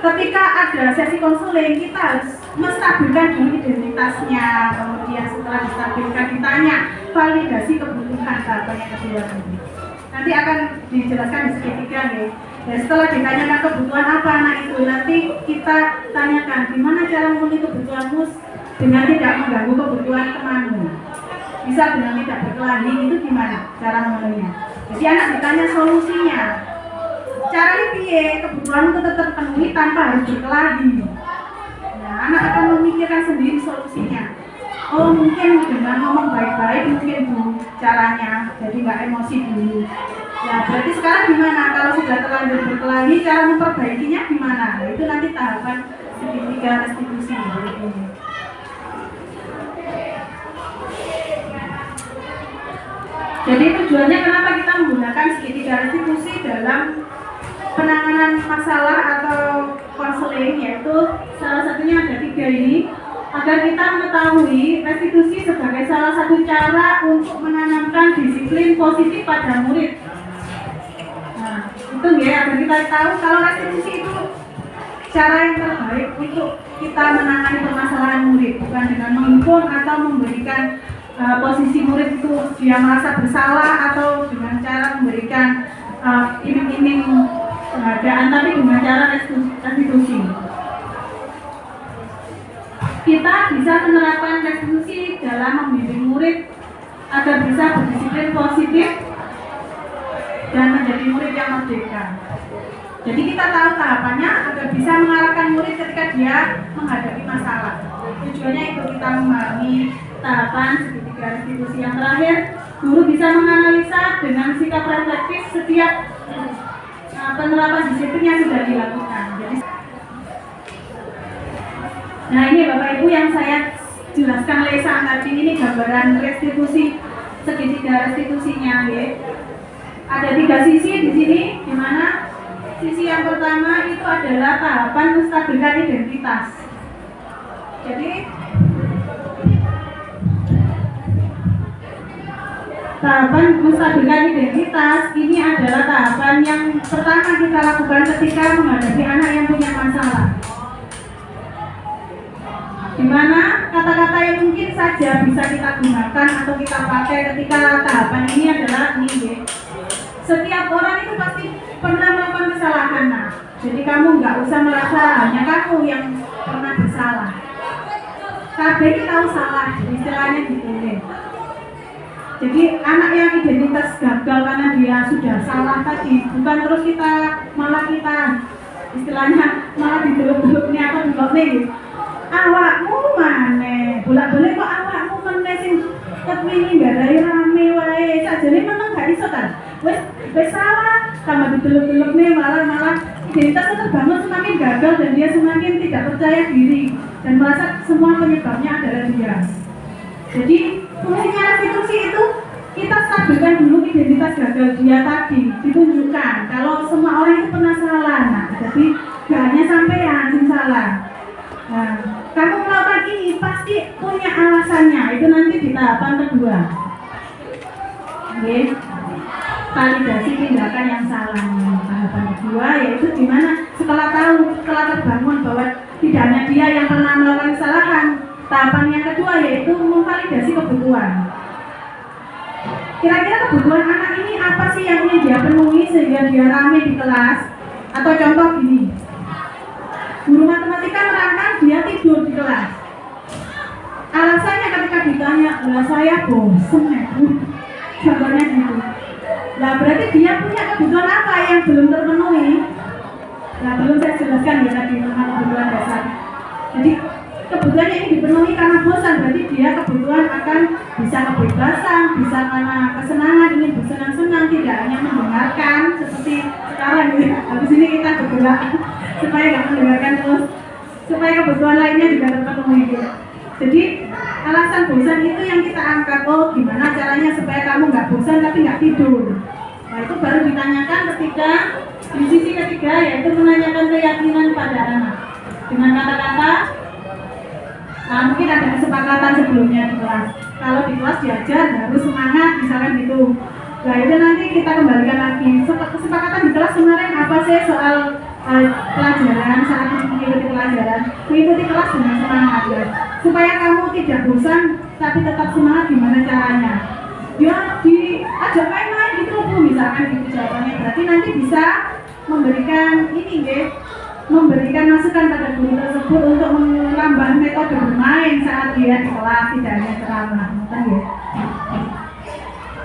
Ketika ada sesi konseling, kita harus menstabilkan dulu identitasnya. Kemudian setelah distabilkan, ditanya validasi kebutuhan yang kedua ini. Nanti akan dijelaskan di segitiga nih. Dan setelah ditanyakan kebutuhan apa anak itu, nanti kita tanyakan gimana cara memenuhi kebutuhanmu dengan tidak mengganggu kebutuhan temanmu. Bisa dengan tidak berkelahi, itu gimana cara memenuhinya. Jadi anak ditanya solusinya, cara piye kebutuhan itu tetap terpenuhi tanpa harus berkelahi. Nah, anak akan memikirkan sendiri solusinya. Oh, mungkin dengan ngomong baik-baik mungkin Bu caranya, jadi nggak emosi dulu. Ya berarti sekarang gimana kalau sudah terlanjur berkelahi, cara memperbaikinya gimana? Nah, itu nanti tahapan segitiga restitusi. Jadi tujuannya kenapa kita menggunakan segitiga restitusi dalam penanganan masalah atau konseling, yaitu salah satunya ada 3 ini, agar kita mengetahui restitusi sebagai salah satu cara untuk menanamkan disiplin positif pada murid. Nah, itu ya, agar kita tahu kalau restitusi itu cara yang terbaik untuk kita menangani permasalahan murid, bukan dengan menghimpun atau memberikan posisi murid itu dia merasa bersalah atau dengan cara memberikan iming-iming penghargaan, tapi dengan cara restitusi. Kita bisa menerapkan restitusi dalam membimbing murid agar bisa berdisiplin positif dan menjadi murid yang merdeka. Jadi kita tahu tahapannya agar bisa mengarahkan murid ketika dia menghadapi masalah. Tujuannya itu kita memahami tahapan segitiga restitusi. Yang terakhir, guru bisa menganalisa dengan sikap reflektif setiap penerapan disiplin yang sudah dilakukan. Jadi, nah ini Bapak Ibu yang saya jelaskan lesan tadi, ini gambaran restitusi, segitiga restitusinya ya. Ada 3 sisi di sini, di mana sisi yang pertama itu adalah tahapan menstabilkan identitas. Jadi tahapan menstabilkan identitas ini adalah tahapan yang pertama kita lakukan ketika menghadapi anak yang punya masalah. Di mana kata-kata yang mungkin saja bisa kita gunakan atau kita pakai ketika tahapan ini adalah ini. Setiap orang itu pasti pernah melakukan kesalahan. Nah, jadi kamu nggak usah merasa hanya kamu yang pernah bersalah. Kabeh tahu salah, istilahnya gitu deh. Jadi anak yang identitas gagal karena dia sudah salah tadi, bukan terus kita istilahnya malah dideluk-deluknya atau dilokne gitu. Awakmu maneh, bolak-balik kok awakmu meneh sing kepengin nggadhahi rame wae. Sakjane meneng gak iso ta. Wis salah, tambah diteluk-teluk nih, malah identitasnya terbangun semakin gagal dan dia semakin tidak percaya diri dan merasa semua penyebabnya adalah dia. Jadi fungsinya restitusi itu kita stabilkan dulu identitas gagal dia tadi, ditunjukkan kalau semua orang itu pernah salah. Nah, jadi gak hanya sampean yang salah. Nah, kamu melakukan ini pasti punya alasannya, itu nanti di tahapan kedua. Oke, validasi tindakan yang salah. Tahapan kedua yaitu dimana setelah terbangun bahwa tidak hanya dia yang pernah melakukan kesalahan. Tahapan yang kedua yaitu memvalidasi kebutuhan. Kira-kira kebutuhan anak ini apa sih yang ingin dia penuhi sehingga dia rame di kelas? Atau contoh gini, guru matematika menerangkan dia tidur di kelas. Alasannya ketika ditanya, lah saya bosan ya Bu. Contohnya gitu. Lah berarti dia punya kebutuhan apa yang belum terpenuhi? Nah, belum saya jelaskan ya tadi tentang kebutuhan dasar. Jadi kebutuhannya ini dipenuhi karena bosan, berarti dia kebutuhan akan bisa kebebasan, bisa karena kesenangan, ingin bersenang-senang, tidak hanya mendengarkan seperti sekarang gitu. Habis ini kita bergerak supaya nggak mendengarkan terus, supaya kebutuhan lainnya juga terpenuhi gitu. Jadi alasan bosan itu yang kita angkat, oh gimana caranya supaya kamu nggak bosan tapi nggak tidur. Nah itu baru ditanyakan ketika di sisi ketiga, yaitu menanyakan keyakinan pada anak dengan kata-kata. Nah, mungkin ada kesepakatan sebelumnya di kelas. Kalau di kelas diajar harus semangat, misalkan gitu. Nah itu nanti kita kembalikan lagi. Kesepakatan di kelas kemarin apa sih soal pelajaran, saat mengikuti pelajaran, mengikuti kelas dengan semangat ya. Supaya kamu tidak bosan tapi tetap semangat, gimana caranya? Ya diajak main-main gitu Bu, misalkan gitu jawabannya. Berarti nanti bisa memberikan ini ya, memberikan masukan pada guru tersebut untuk menambah metode bermain saat dia di kelas, tidak hanya ceramah, kan ya.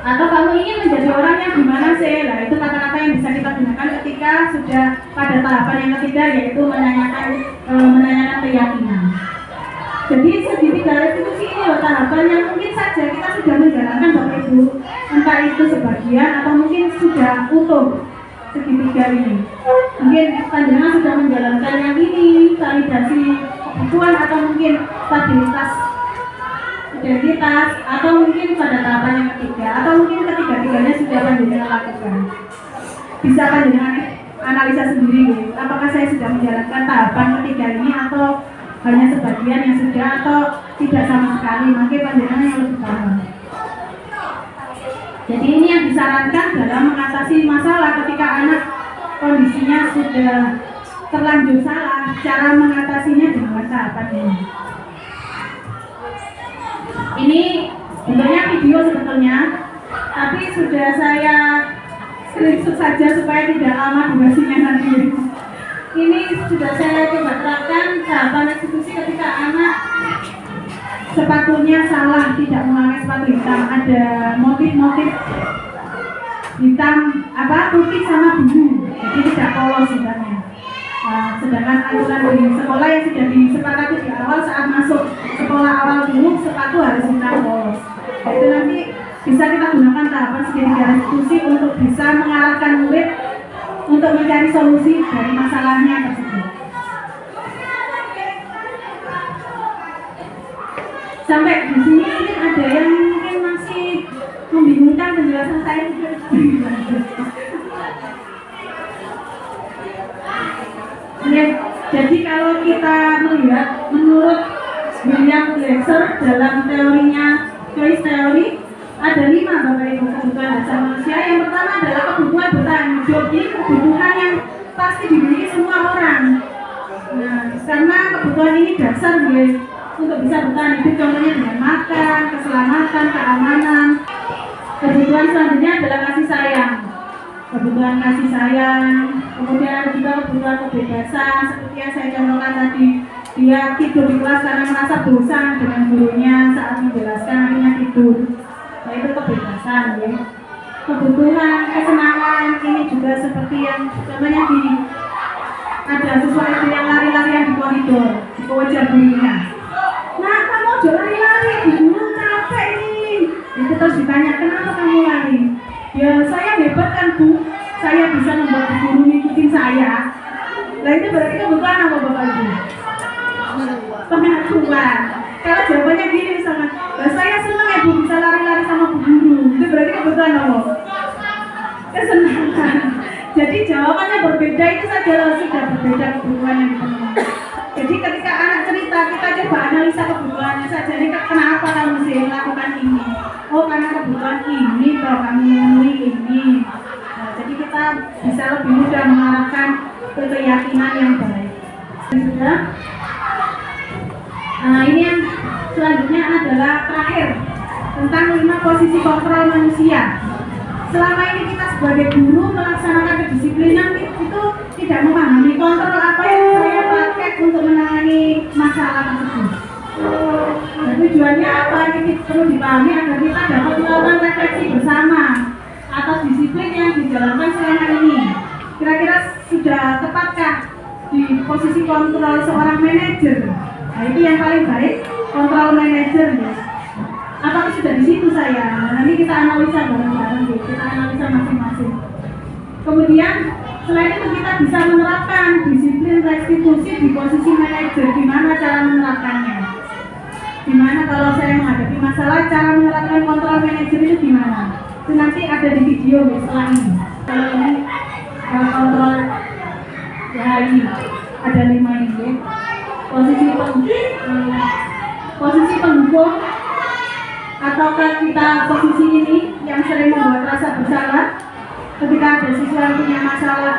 Atau kamu ingin menjadi orang yang gimana sih? Nah itu kata-kata yang bisa kita gunakan ketika sudah pada tahapan yang ketiga, yaitu menanyakan keyakinan. Jadi segitiga restitusi ini loh tahapan yang mungkin saja kita sudah menjalankan Bapak Ibu, entah itu sebagian atau mungkin sudah utuh segitiga ini. Mungkin panjenengan sudah menjalankan yang ini, validasi kebutuhan atau mungkin stabilitas identitas, atau mungkin pada tahapan yang ketiga, atau mungkin ketiga-tiganya sudah panjenengan lakukan. Bisa panjenengan analisa sendiri gitu. Apakah saya sudah menjalankan tahapan ketiga ini atau hanya sebagian yang sudah atau tidak sama sekali, maka panjenengan yang lebih paham. Jadi ini yang disarankan dalam mengatasi masalah ketika anak kondisinya sudah terlanjur salah, cara mengatasinya dengan tahapan ini. Ini bentuknya video sebetulnya, tapi sudah saya screenshot saja supaya tidak lama durasinya nanti. Ini sudah saya coba terapkan tahapan restitusi ketika anak sepatunya salah, tidak memakai sepatu hitam, ada motif-motif hitam putih sama biru, jadi tidak polos hitamnya. Sedangkan aturan di sekolah yang sudah disepakati di awal saat masuk sekolah awal dulu, sepatu harus hitam polos. Itu nanti bisa kita gunakan tahapan segitiga restitusi untuk bisa mengarahkan murid untuk mencari solusi dari masalahnya tersebut. Sampai di sini mungkin ada yang mungkin masih membingungkan penjelasan saya. Ya, jadi kalau kita melihat menurut William Glasser dalam teorinya choice theory, ada 5 Bapak Ibu kebutuhan dasar manusia. Yang pertama adalah kebutuhan bertahan hidup, jadi kebutuhan yang pasti dimiliki semua orang. Nah, karena kebutuhan ini dasar guys untuk bisa bertahan hidup, contohnya dengan makan, keselamatan, keamanan. Kebutuhan selanjutnya adalah kasih sayang. Kebutuhan kasih sayang, kemudian ada juga kebutuhan kebebasan, seperti yang saya contohkan tadi. Dia tidur di kelas karena merasa bosan dengan gurunya saat menjelaskan, akhirnya tidur. Nah itu kebebasan ya. Kebutuhan kesenangan ini juga seperti yang contohnya ada siswa SD yang lari-larian di koridor, dikejar gurunya. Nah kamu jangan lari-lari, guru capek ini. Itu terus ditanya, kenapa kamu lari? Ya saya hebat kan Bu, saya bisa membuat guru ngikutin saya. Nah itu berarti kebutuhan apa Bapak Ibu? Pengakuan. Kalau jawabannya gini misalkan, saya senang ya Bu bisa lari-lari sama Bu Guru. Itu berarti kebutuhan apa? Kesenangan. Jadi jawabannya berbeda itu saja loh, sudah berbeda kebutuhan yang dipenuhi. Jadi ketika anak cerita, kita coba analisa kebutuhannya saja. Jadi kenapa kamu mesti melakukan ini? Oh karena kebutuhan ini, kalau kamu memenuhi ini. Nah, jadi kita bisa lebih mudah mengarahkan ke keyakinan yang baik. Sudah. Nah ini yang selanjutnya adalah terakhir tentang 5 posisi kontrol manusia. Selama ini kita sebagai guru melaksanakan kedisiplinan itu tidak memahami kontrol apa yang saya pakai untuk menangani masalah tersebut. Dan tujuannya apa? Ini perlu dipahami agar kita dapat melakukan refleksi bersama atas disiplin yang dijalankan selama ini. Kira-kira sudah tepatkah di posisi kontrol seorang manajer? Nah itu yang paling baik, kontrol manajer ya. Apakah sudah di situ saya? Nanti kita analisa bareng-bareng, kita analisa masing-masing. Kemudian selain itu kita bisa menerapkan disiplin restitusi di posisi manajer. Gimana cara menerapkannya? Gimana kalau saya menghadapi masalah, cara menerapkan kontrol manajer itu gimana? Itu nanti ada di video setelah ini. Kalau ini kontrol ya ini ada 5 ini. Posisi penghukum, ataukah kita posisi ini yang sering membuat rasa bersalah ketika ada siswa yang punya masalah.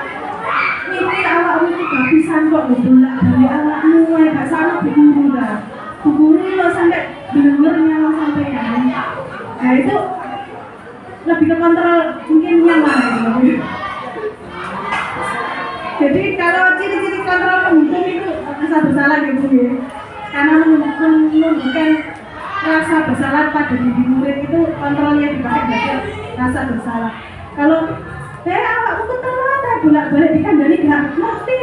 Ini awakmu itu gak bisa kok bolak dari awakmu, gak sama Bu Guru lah. Bu Guru lo sampai bener-bener nyala sampai yang. Nah itu lebih ke kontrol mungkin yang mana itu. Jadi kalau ciri-ciri kontrol penghukum itu rasa bersalah gitu ya, karena menunjukkan rasa bersalah pada diri murid itu kontrol yang dipakai belajar rasa bersalah. Kalau awakmu keterlaluan bolak-balik dikandani gak ngerti,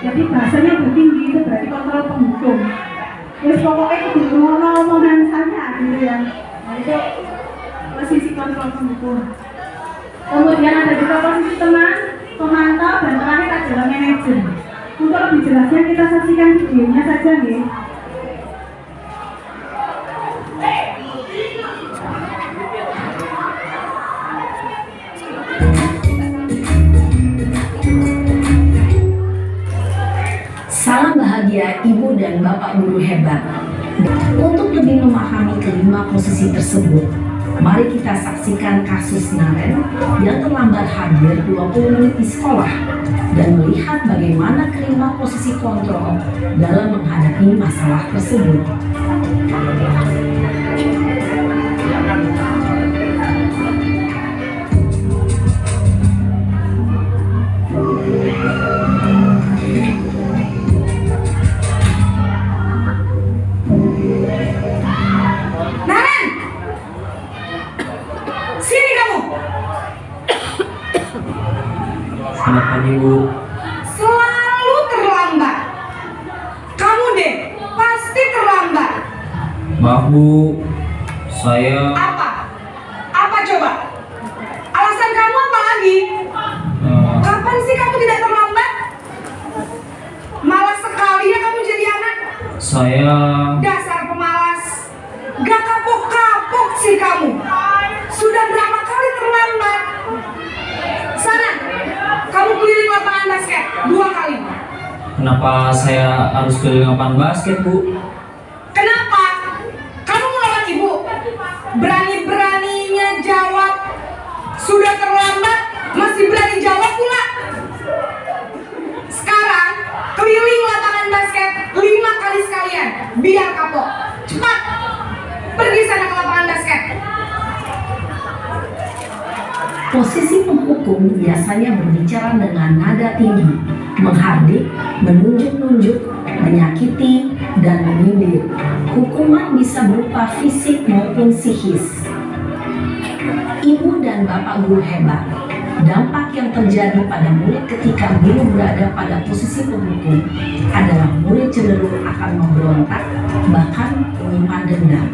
jadi bahasanya bertinggi itu berarti kontrol penghukum. Terus pokoknya itu ngomong-ngomongan saja gitu ya. Nah itu posisi kontrol penghukum. Kemudian ada juga posisi teman, pemantau, dan terakhir adalah manajer. Untuk lebih jelasnya kita saksikan videonya saja nih. Salam bahagia Ibu dan Bapak Guru hebat. Untuk lebih memahami kelima posisi tersebut, mari kita saksikan kasus Naren yang terlambat hadir 20 menit di sekolah dan melihat bagaimana kelima posisi kontrol dalam menghadapi masalah tersebut. Selamat pagi Bu. Selalu terlambat. Kamu deh pasti terlambat. Maaf Bu, saya Apa? Apa coba? Alasan kamu apa lagi? Kapan sih kamu tidak terlambat? Malas sekali ya kamu jadi anak. Saya Dasar pemalas. Gak kapok-kapok sih kamu. Sudah berapa kali terlambat? Sana, kamu keliling lapangan basket 2 kali. Kenapa saya harus keliling lapangan basket Bu? Kenapa? Kamu melawan ibu? Berani-beraninya jawab. Sudah terlambat, masih berani jawab pula. Sekarang, keliling lapangan basket 5 kali sekalian. Biar kapok. Cepat, pergi sana ke lapangan basket. Posisi penghukum biasanya berbicara dengan nada tinggi, menghardik, menunjuk-nunjuk, menyakiti, dan menyindir. Hukuman bisa berupa fisik maupun psikis. Ibu dan Bapak Guru hebat, dampak yang terjadi pada murid ketika guru berada pada posisi penghukum adalah murid cenderung akan memberontak, bahkan menyimpan dendam.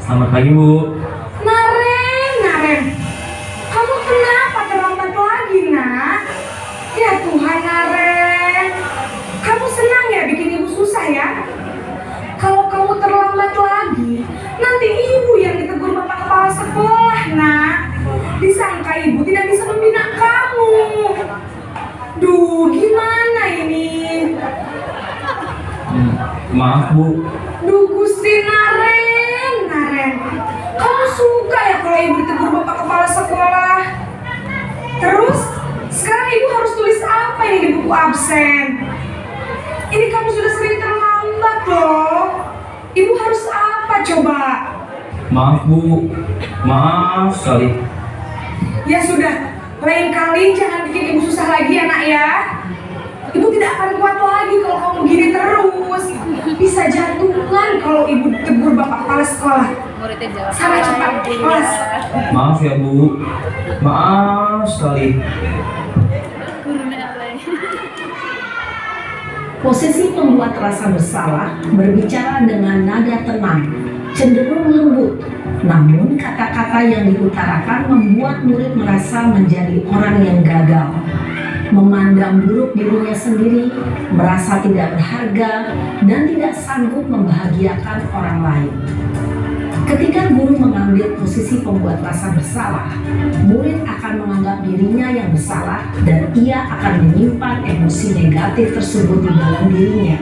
Selamat pagi, Bu. Naren, kamu kenapa terlambat lagi, nak? Ya Tuhan, Naren, kamu senang ya bikin ibu susah ya? Kalau kamu terlambat lagi, nanti ibu yang ditegur bapak kepala sekolah, nak. Disangka ibu tidak bisa membina kamu. Duh, gimana ini? Maaf, Bu. Duh, Gusti Naren, kamu suka ya kalau ibu ditegur bapak kepala sekolah? Terus, sekarang ibu harus tulis apa ini di buku absen? Ini kamu sudah sering terlambat loh. Ibu harus apa coba? Maaf, Bu. Maaf sekali. Ya sudah, lain kali jangan bikin ibu susah lagi ya, nak ya. Ibu tidak akan kuat lagi kalau kamu gini terus. Bisa jantungan kalau ibu tegur bapak kepala sekolah. Sana cepat kelas. Maaf ya, Bu. Maaf sekali. Posisi pembuat rasa bersalah berbicara dengan nada tenang, cenderung lembut. Namun kata-kata yang diutarakan membuat murid merasa menjadi orang yang gagal, memandang buruk dirinya sendiri, merasa tidak berharga, dan tidak sanggup membahagiakan orang lain. Ketika guru mengambil posisi pembuat rasa bersalah, murid akan menganggap dirinya yang bersalah dan ia akan menyimpan emosi negatif tersebut di dalam dirinya.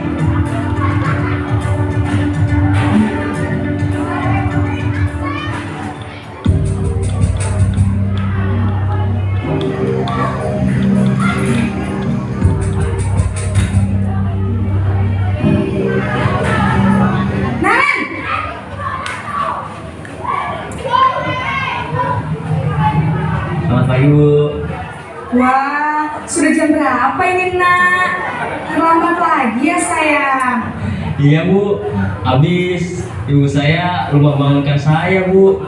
Selamat pagi, Bu. Wah, sudah jam berapa ini, nak? Terlambat lagi ya, sayang. Iya, Bu. Habis ibu saya lupa bangunkan saya, Bu.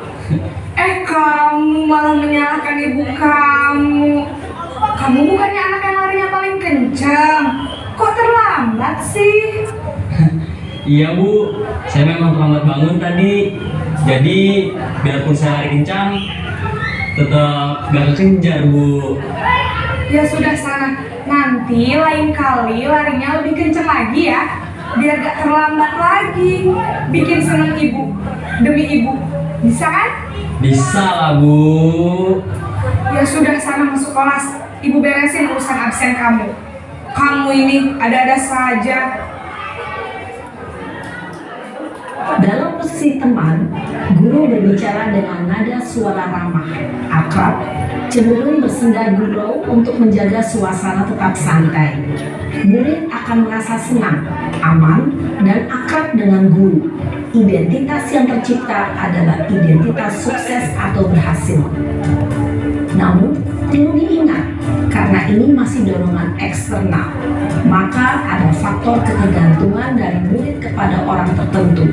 Kamu malah menyalahkan ibu kamu. Kamu bukannya anak yang larinya paling kencang. Kok terlambat sih? Iya, Bu. Saya memang terlambat bangun tadi. Jadi, biarpun saya lari kencang, tetap gak kekejar, Bu. Ya sudah sana. Nanti lain kali larinya lebih kencang lagi ya. Biar gak terlambat lagi. Bikin seneng ibu. Demi ibu. Bisa kan? Bisa lah, Bu. Ya sudah sana masuk kelas. Ibu beresin urusan absen kamu. Kamu ini ada-ada saja. Dalam posisi teman, guru berbicara dengan nada suara ramah, akrab, cenderung bersenda gurau untuk menjaga suasana tetap santai. Murid akan merasa senang, aman, dan akrab dengan guru. Identitas yang tercipta adalah identitas sukses atau berhasil. Namun, perlu diingat, karena ini masih dorongan eksternal, maka ada faktor ketergantungan dari murid kepada orang tertentu.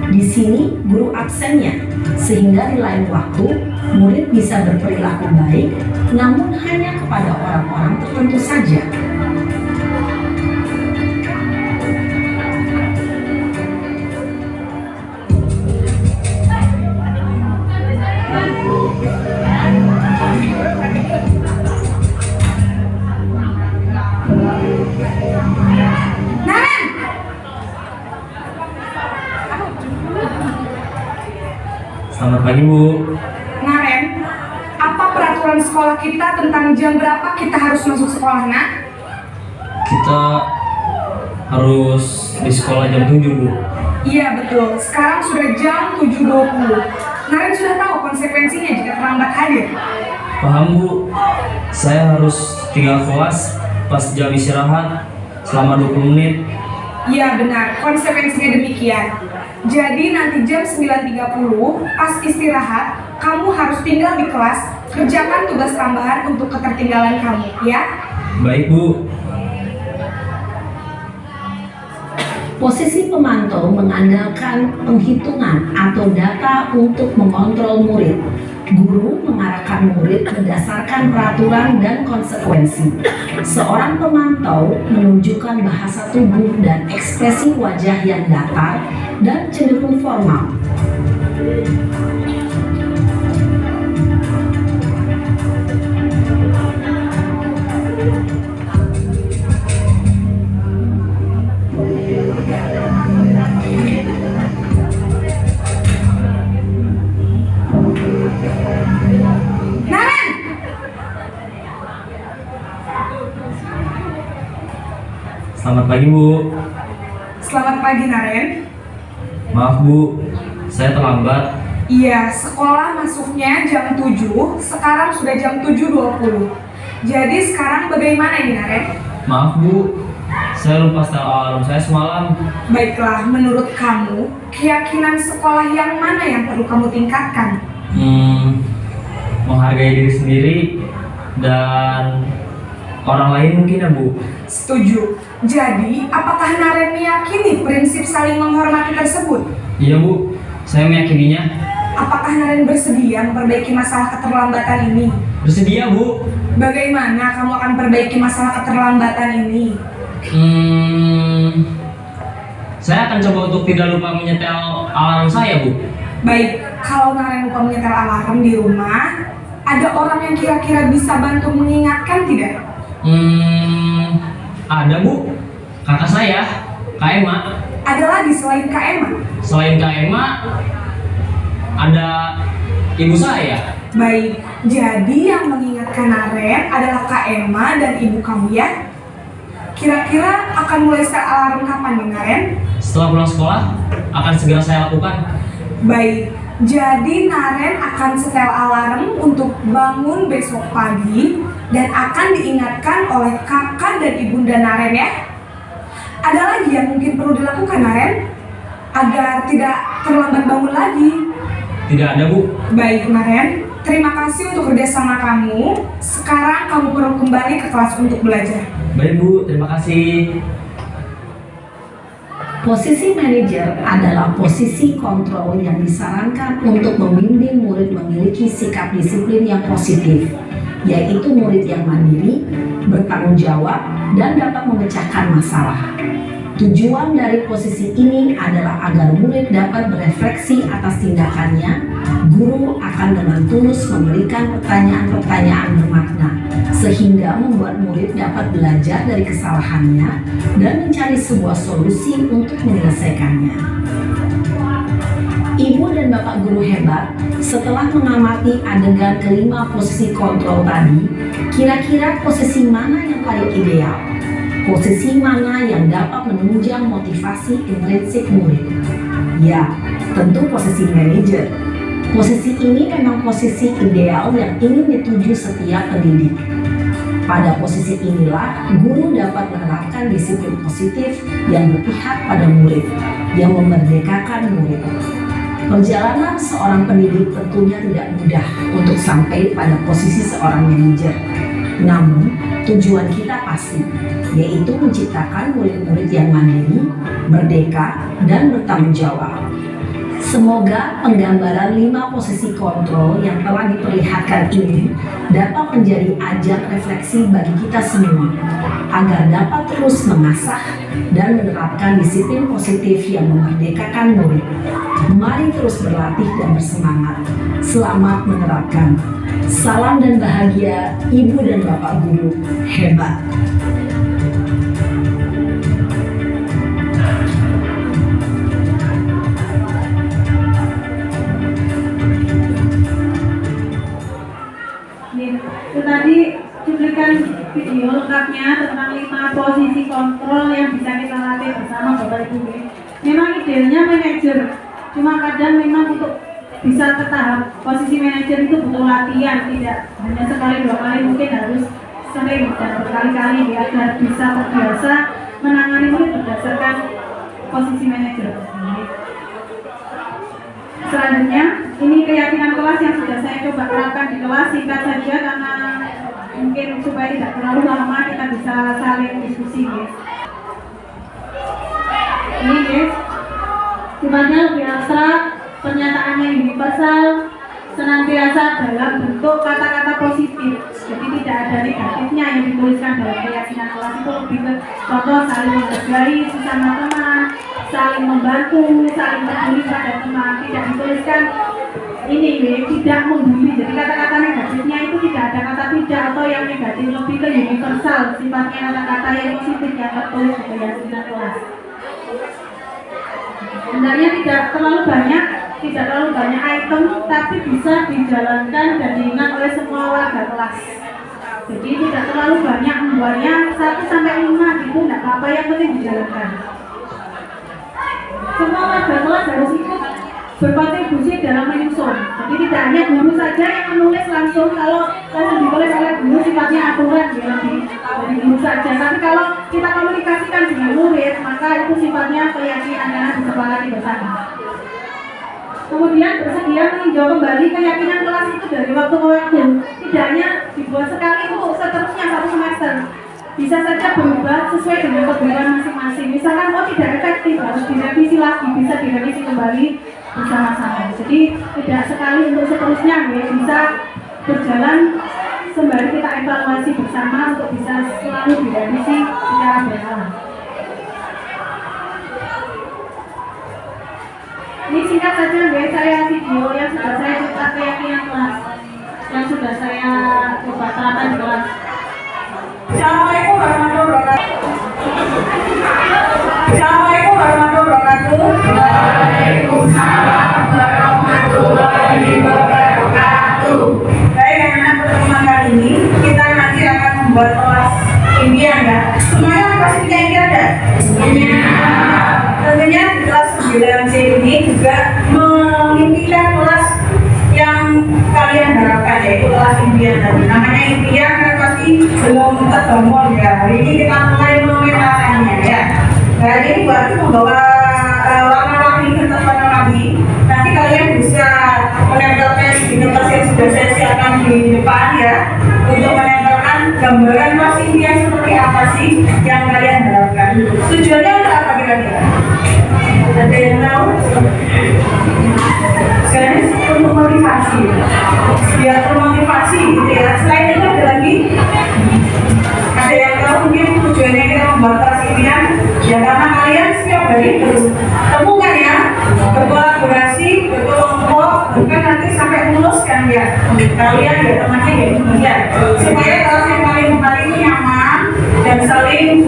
Di sini guru absennya, sehingga di lain waktu murid bisa berperilaku baik, namun hanya kepada orang-orang tertentu saja. Selamat pagi, Bu. Naren, apa peraturan sekolah kita tentang jam berapa kita harus masuk sekolah, nak? Kita harus di sekolah jam 7, Bu. Iya betul, sekarang sudah jam 7.20. Naren sudah tahu konsekuensinya jika terlambat hadir. Paham, Bu. Saya harus tinggal kelas pas jam istirahat selama 20 menit. Iya benar, konsekuensinya demikian. Jadi nanti jam 9.30 pas istirahat, kamu harus tinggal di kelas, kerjakan tugas tambahan untuk ketertinggalan kamu, ya? Baik, Bu. Posisi pemantau mengandalkan penghitungan atau data untuk mengontrol murid. Guru mengarahkan murid berdasarkan peraturan dan konsekuensi. Seorang pemantau menunjukkan bahasa tubuh dan ekspresi wajah yang datar dan cenderung formal. Naren! Selamat pagi Bu. Selamat pagi Naren. Maaf Bu, saya terlambat. Iya, sekolah masuknya jam 7, sekarang sudah jam 7.20. Jadi sekarang bagaimana ini Naren? Maaf Bu, saya lupa setel alarm saya semalam. Baiklah, menurut kamu, keyakinan sekolah yang mana yang perlu kamu tingkatkan? Menghargai diri sendiri dan orang lain mungkin ya Bu. Setuju. Jadi, apakah Naren meyakini prinsip saling menghormati tersebut? Iya Bu, saya meyakininya. Apakah Naren bersedia memperbaiki masalah keterlambatan ini? Bersedia Bu. Bagaimana kamu akan perbaiki masalah keterlambatan ini? Saya akan coba untuk tidak lupa menyetel alarm saya Bu. Baik, kalau Naren lupa menyetel alarm di rumah, ada orang yang kira-kira bisa bantu mengingatkan tidak? Ada Bu, kakak saya, Kak Ema. Ada lagi selain Kak Emma? Selain Kak Ema, ada ibu saya. Baik, jadi yang mengingatkan Naren adalah Kak Emma dan ibu kamu ya? Kira-kira akan mulai setel alarm kapan nih Naren? Setelah pulang sekolah, akan segera saya lakukan. Baik, jadi Naren akan setel alarm untuk bangun besok pagi dan akan diingatkan oleh kakak dan ibunda Naren ya. Ada lagi yang mungkin perlu dilakukan Naren agar tidak terlambat bangun lagi? Tidak ada Bu. Baik Naren, terima kasih untuk kerjasama kamu. Sekarang kamu perlu kembali ke kelas untuk belajar. Baik Bu, terima kasih. Posisi manajer adalah posisi kontrol yang disarankan untuk membimbing murid memiliki sikap disiplin yang positif, yaitu murid yang mandiri, bertanggung jawab, dan dapat memecahkan masalah. Tujuan dari posisi ini adalah agar murid dapat berefleksi atas tindakannya. Guru akan dengan tulus memberikan pertanyaan-pertanyaan bermakna, sehingga membuat murid dapat belajar dari kesalahannya dan mencari sebuah solusi untuk menyelesaikannya. Ibu dan Bapak guru hebat, setelah mengamati adegan kelima posisi kontrol tadi, kira-kira posisi mana yang paling ideal? Posisi mana yang dapat menunjang motivasi intrinsik murid? Ya, tentu posisi manajer. Posisi ini memang posisi ideal yang ingin dituju setiap pendidik. Pada posisi inilah, guru dapat menerapkan disiplin positif yang berpihak pada murid, yang memerdekakan murid. Perjalanan seorang pendidik tentunya tidak mudah untuk sampai pada posisi seorang manajer. Namun, tujuan kita pasti, yaitu menciptakan murid-murid yang mandiri, merdeka, dan bertanggung jawab. Semoga penggambaran 5 posisi kontrol yang telah diperlihatkan ini dapat menjadi ajang refleksi bagi kita semua, agar dapat terus mengasah dan menerapkan disiplin positif yang memerdekakan murid. Mari terus berlatih dan bersemangat. Selamat menerapkan. Salam dan bahagia, Ibu dan Bapak guru hebat. Itu tadi cuplikan video lengkapnya tentang 5 posisi kontrol yang bisa kita latih bersama Bapak Ibu. Memang idealnya manajer, cuma kadang memang untuk bisa ke tahap posisi manajer itu butuh latihan, tidak hanya sekali 2 kali, mungkin harus sering dan berkali-kali agar bisa terbiasa menangani murid berdasarkan posisi manajer. Selanjutnya, ini keyakinan kelas yang sudah saya coba terapkan di kelas, singkat saja karena mungkin supaya tidak terlalu lama kita bisa saling diskusi guys. Ini guys, sifatnya lebih abstrak, pernyataannya universal, senantiasa dalam bentuk kata-kata positif. Jadi tidak ada negatifnya yang dituliskan dalam keyakinan kelas itu, lebih ke contoh saling menghargai sesama teman, saling membantu, saling peduli pada teman. Tidak dituliskan ini tidak membuli. Jadi kata-kata negatifnya itu tidak ada kata tidak atau yang negatif, lebih ke universal sifatnya kata-kata yang positif yang tertulis di keyakinan kelas. Sebenarnya tidak terlalu banyak item, tapi bisa dijalankan dan diingat oleh semua warga kelas. Jadi tidak terlalu banyak membuatnya 1-5 gitu, tidak apa-apa, yang penting dijalankan. Semua warga kelas harus ikut berkontribusi dalam menyusun. Jadi tidak hanya guru saja yang menulis langsung, kalau langsung ditulis oleh guru sifatnya aturan ya, dari guru saja. Tapi kalau kita komunikasikan dengan murid, maka itu sifatnya keyakinan karena disepakati bersama. Kemudian bersedia meninjau kembali keyakinan kelas itu dari waktu ke waktu. Tidak hanya dibuat sekali untuk seterusnya 1 semester. Bisa saja berubah sesuai dengan kebutuhan masing-masing. Misalkan tidak efektif, harus direvisi lagi, bisa direvisi kembali bersama-sama. Jadi tidak sekali untuk seterusnya ya, bisa berjalan sembari kita evaluasi bersama untuk bisa selalu direvisi secara berkala. Ini singkat saja guys, saya video yang sudah saya coba keyakinan kelas, yang sudah saya coba terapkan di kelas. Assalamualaikum warahmatullahi wabarakatuh. Assalamualaikum warahmatullahi wabarakatuh. Waalaikumsalam warahmatullahi wabarakatuh. Baik, anak-anak, pertemuan kali ini kita nanti akan membuat kelas impian ya. Semuanya pasti punya impian ada? Tentunya di kelas 9C ini juga mengimpikan kelas yang kalian harapkan, yaitu kelas impian tadi. Namanya impian kan pasti belum ketemu ya. Hari ini kita mulai memetakannya ya. Nah, ini baru membawa warna-warni kertas warna-warni. Nanti kalian bisa menempelkan di kertas yang sudah saya siapkan di depan ya, untuk menempelkan gambaran kelas impian seperti apa sih yang kalian harapkan. Tujuannya apa kira-kira? Ada yang tahu? Sekarang untuk motivasi, biar termotivasi gitu ya. Selain itu ada lagi, ada yang tahu mungkin tujuannya kita membuat kelas impian ya, karena kalian setiap hari bertemu kan ya, berkolaborasi, berkelompok, bahkan nanti sampai lulus kan ya, kalian ya temannya ya, supaya kelas yang kalian ini nyaman dan saling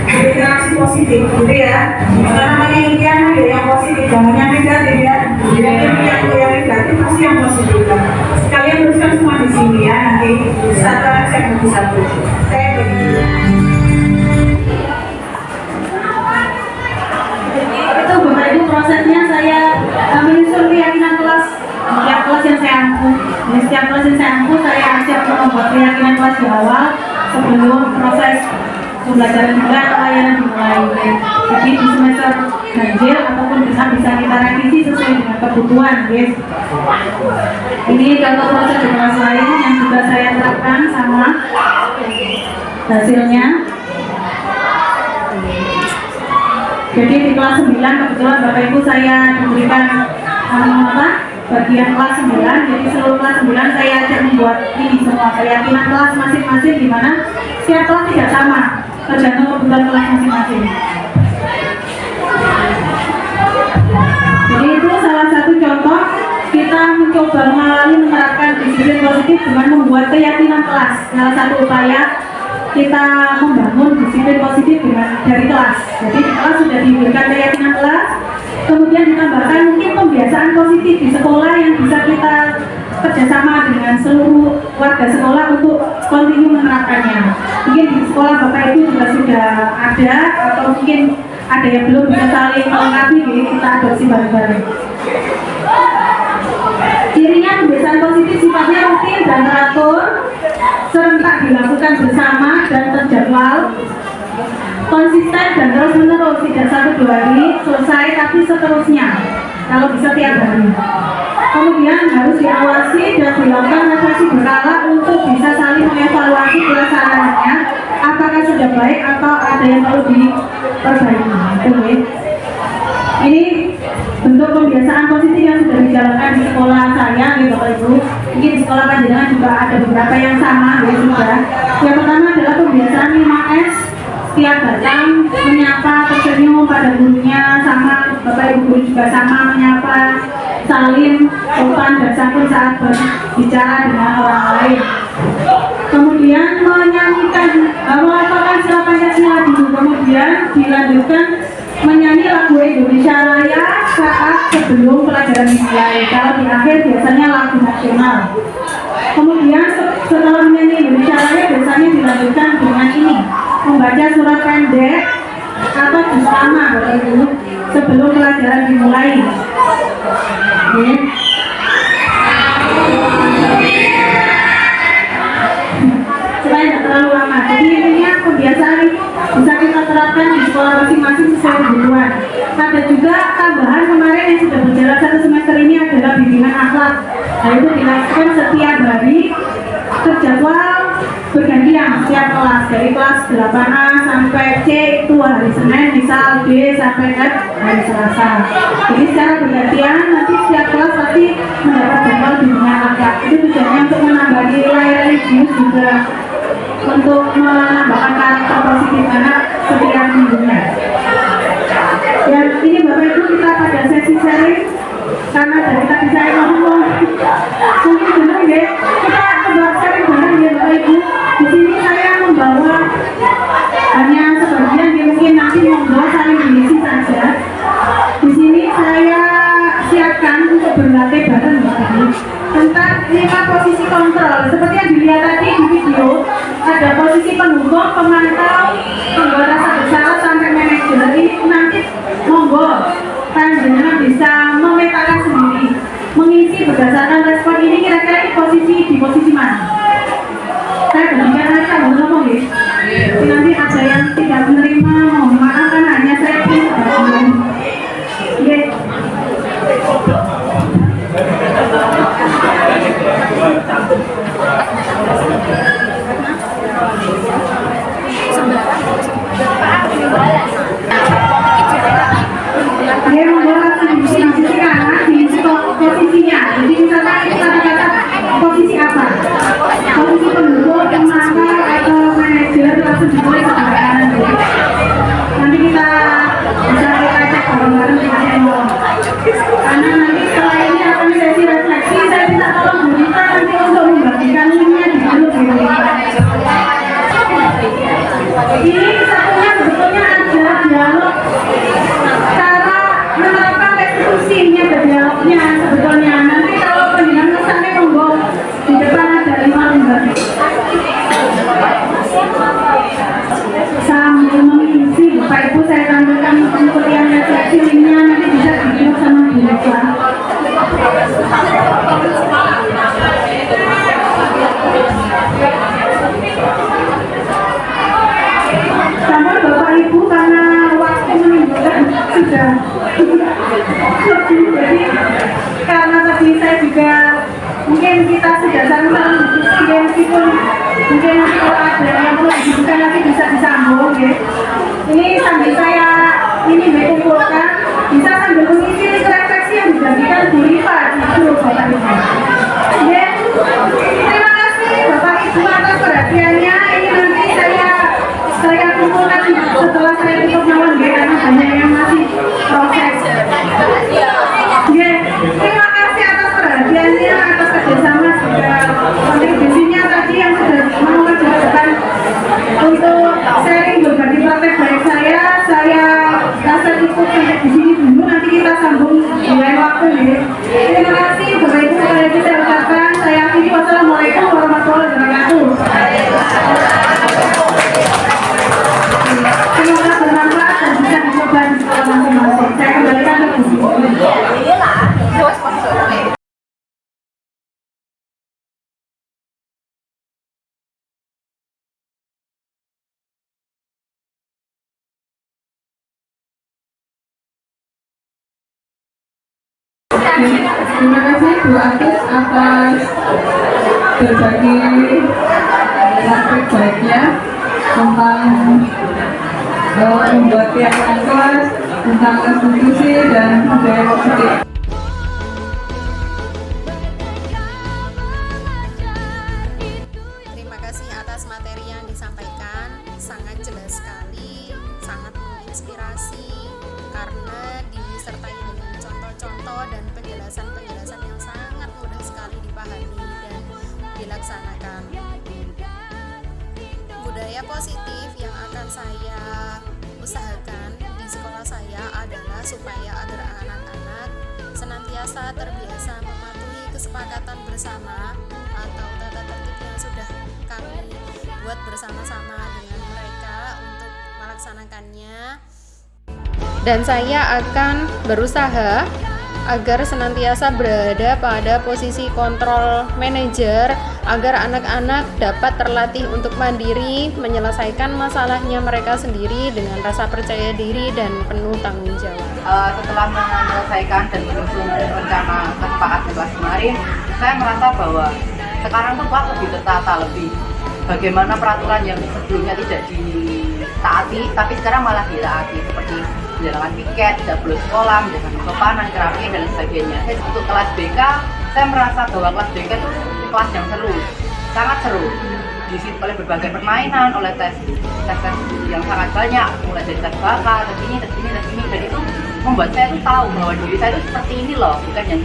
berinteraksi positif gitu ya. Karena namanya impian ada yang positif, jangan yang negatif ya. Jadi yang negatif pasti yang positif kan. Kalian tuliskan semua di sini ya, nanti satu. Saya begini. Itu Bapak Ibu prosesnya saya menyusun keyakinan kelas. Setiap kelas yang saya angkut, setiap kelas yang saya angkut saya ajak membuat keyakinan kelas di awal sebelum proses pembelajaran juga atau layanan dimulai. Jadi di semester ganjil ataupun bisa kita revisi sesuai dengan kebutuhan, guys. Ini contoh proses di kelas lain yang juga saya terapkan sama hasilnya. Jadi di kelas 9 kebetulan Bapak Ibu saya diberikan bagian kelas 9, jadi seluruh kelas 9 saya ajak membuat ini semua keyakinan kelas masing-masing, di mana setiap kelas tidak sama, tergantung kebutuhan kelas masing-masing. Jadi itu salah satu contoh kita mencoba menerapkan disiplin positif dengan membuat keyakinan kelas. Salah satu upaya kita membangun disiplin positif dari kelas. Jadi di kelas sudah diberikan keyakinan kelas, kemudian ditambahkan mungkin pembiasaan positif di sekolah yang bisa kita kerjasama dengan seluruh warga sekolah untuk kontinu menerapkannya. Mungkin di sekolah Bapak Ibu juga sudah ada, atau mungkin ada yang belum, bisa saling melengkapi, jadi kita adopsi bareng-bareng. Cirinya pembiasaan positif sifatnya rutin dan teratur, serentak dilakukan bersama dan terjadwal, konsisten dan terus menerus, tidak 1-2 hari selesai, tapi seterusnya kalau bisa tiap hari. Kemudian harus diawasi dan dilakukan refleksi berkala untuk bisa saling mengevaluasi pelaksanaannya, apakah sudah baik atau ada yang perlu diperbaiki. Ini bentuk pembiasaan positif yang sudah dijalankan di sekolah saya, Bapak Ibu. Mungkin di sekolah panjenengan juga ada beberapa yang sama ya sudah. Yang pertama adalah pembiasaan 5S. Setiap datang menyapa, tersenyum pada gurunya, sama Bapak Ibu guru juga sama menyapa, salim, sopan dan santun saat berbicara dengan orang lain. Kemudian menyanyikan, melafalkan sila Pancasila dulu, kemudian dilanjutkan menyanyi lagu Indonesia Raya saat sebelum pelajaran dimulai. Kalau di akhir biasanya lagu nasional. Kemudian setelah menyanyi Indonesia Raya biasanya dilanjutkan dengan ini, membaca surat pendek atau juz amma Bapak Ibu sebelum pelajaran dimulai. Oke. Supaya tidak terlalu lama. Jadi intinya kebiasaan bisa kita terapkan di sekolah masing-masing sesuai kebutuhan. Ada juga tambahan kemarin yang sudah berjalan 1 semester ini adalah bimbingan akhlak. Nah itu dilakukan setiap hari, terjadwal bergantian setiap kelas, dari kelas 8A sampai C itu hari Senin, misal D sampai F hari Selasa. Jadi secara bergantian nanti setiap kelas pasti mendapat jadwal bimbingan akhlak. Itu tujuannya untuk menambah nilai religius juga, untuk menambahkan karakter positif anak setiap minggunya. Dan ini Bapak Ibu kita pada sesi sharing, karena dari tadi saya ngomong mungkin benar ya, kita coba sharing bareng ya Bapak Ibu. Di sini saya membawa hanya sebagian yang mungkin nanti monggo saling diisi saja. Di sini saya siapkan untuk berlatih bareng Bapak Ibu tentang 5 posisi kontrol. Seperti yang dilihat tadi di video, ada posisi pendukung, pemantau, pembuat rasa bersalah sampai manajer. Ini nanti monggo panjenengan bisa memetakan sendiri, mengisi berdasarkan respon ini kira-kira di posisi mana. Saya gantikan aja sambil ngomong ya. Nanti ada yang tidak menerima, mohon maaf kan hanya saya pilih sebagian. Oke. Dia membawa posisi kanan di posisinya. Jadi misalnya kita kata posisi apa? Posisi pendukung, pemantau atau manajer langsung dimulai sampai kanan. Nanti kita bisa cek bareng-bareng dengan Endo. Karena nanti setelah ini akan sesi refleksi, saya minta tolong Bu Rita nanti untuk membagikan linknya di grup ini. Ini satunya sebetulnya ada dialog cara menerapkan restitusi, ini ada dialognya sebetulnya. Nanti kalau penjenengan kesannya monggo di depan ada 5 lembar. Sambil mengisi Bapak Ibu saya tampilkan untuk yang refleksi linknya nanti bisa di sama Bu Rita. Sama Bapak Ibu karena waktu menunjukkan sudah lebih, jadi karena tadi saya juga mungkin kita sudah sama-sama diskusi meskipun mungkin nanti kalau ada yang perlu didiskusikan nanti bisa disambung ya. Ini sambil saya ini kumpulkan, bisa sambil mengisi refleksi yang dibagikan Bu Rita di grup Bapak Ibu. Ya, terima kasih Bapak Ibu atas perhatiannya. Ini nanti saya kumpulkan setelah saya tutup malam ya, karena banyak yang masih proses. Ya, terima kasih atas perhatiannya, atas kerjasama juga kontribusinya tadi yang sudah mau menjelaskan untuk sharing berbagi praktek baik saya rasa cukup sampai di sini dulu, nanti kita sambung di lain waktu ya. Terima kasih Bapak Ibu, sekali lagi saya ucapkan saya akhiri. Wassalamualaikum warahmatullahi wabarakatuh. Semoga bermanfaat dan bisa dicoba di sekolah masing-masing. Saya kembalikan ke Bu Siti. Terima kasih Bu Agus atas berbagi praktek baiknya tentang membuat keyakinan kelas, tentang restitusi dan budaya positif. disertai dengan contoh-contoh dan penjelasan-penjelasan yang sangat mudah sekali dipahami dan dilaksanakan. Budaya positif yang akan saya usahakan di sekolah saya adalah supaya agar anak-anak senantiasa terbiasa mematuhi kesepakatan bersama atau tata tertib yang sudah kami buat bersama-sama dengan mereka untuk melaksanakannya. Dan saya akan berusaha agar senantiasa berada pada posisi kontrol manajer agar anak-anak dapat terlatih untuk mandiri menyelesaikan masalahnya mereka sendiri dengan rasa percaya diri dan penuh tanggung jawab. Setelah menyelesaikan dan menyusun rencana kesepakatan kelas kemarin, saya merasa bahwa sekarang tuh kelas lebih tertata, lebih bagaimana peraturan yang sebelumnya tidak ditaati tapi sekarang malah ditaati, seperti menjalankan piket, tidak boleh sekolah, menjaga kesopanan, kerapian dan sebagainya. Untuk kelas BK, saya merasa bahwa kelas BK itu kelas yang seru, sangat seru. Diisi oleh berbagai permainan, oleh tes yang sangat banyak, mulai dari tes bakat, tes ini, dan itu membuat saya tuh tahu bahwa diri saya itu seperti ini loh, bukan yang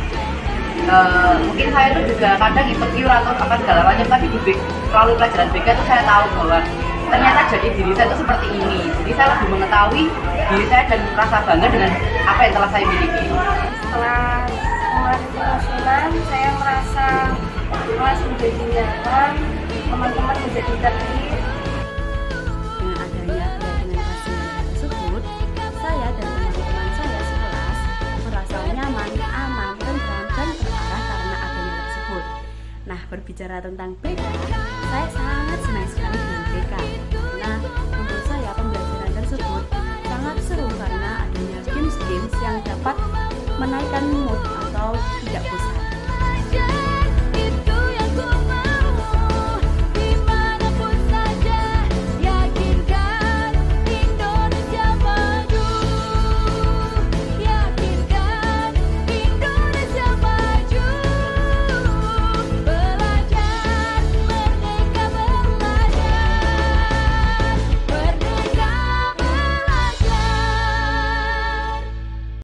mungkin saya itu juga kadang insecure atau apa segala macam, tapi melalui pelajaran BK itu saya tahu bahwa ternyata jadi diri saya itu seperti ini. Jadi saya lebih mengetahui diri saya dan merasa bangga dengan apa yang telah saya miliki. Setelah pengusulan, saya merasa kelas menjadi nyaman, teman-teman menjadi tertib. Dengan adanya kegiatan tersebut, saya dan teman-teman saya sekelas merasa nyaman, aman, tentram, dan terarah karena adanya tersebut. Nah, berbicara tentang BK, saya sangat senang sekali dengan BK. Nah, menurut saya pembelajaran tersebut sangat seru karena adanya games yang dapat menaikkan mood atau tidak bosan.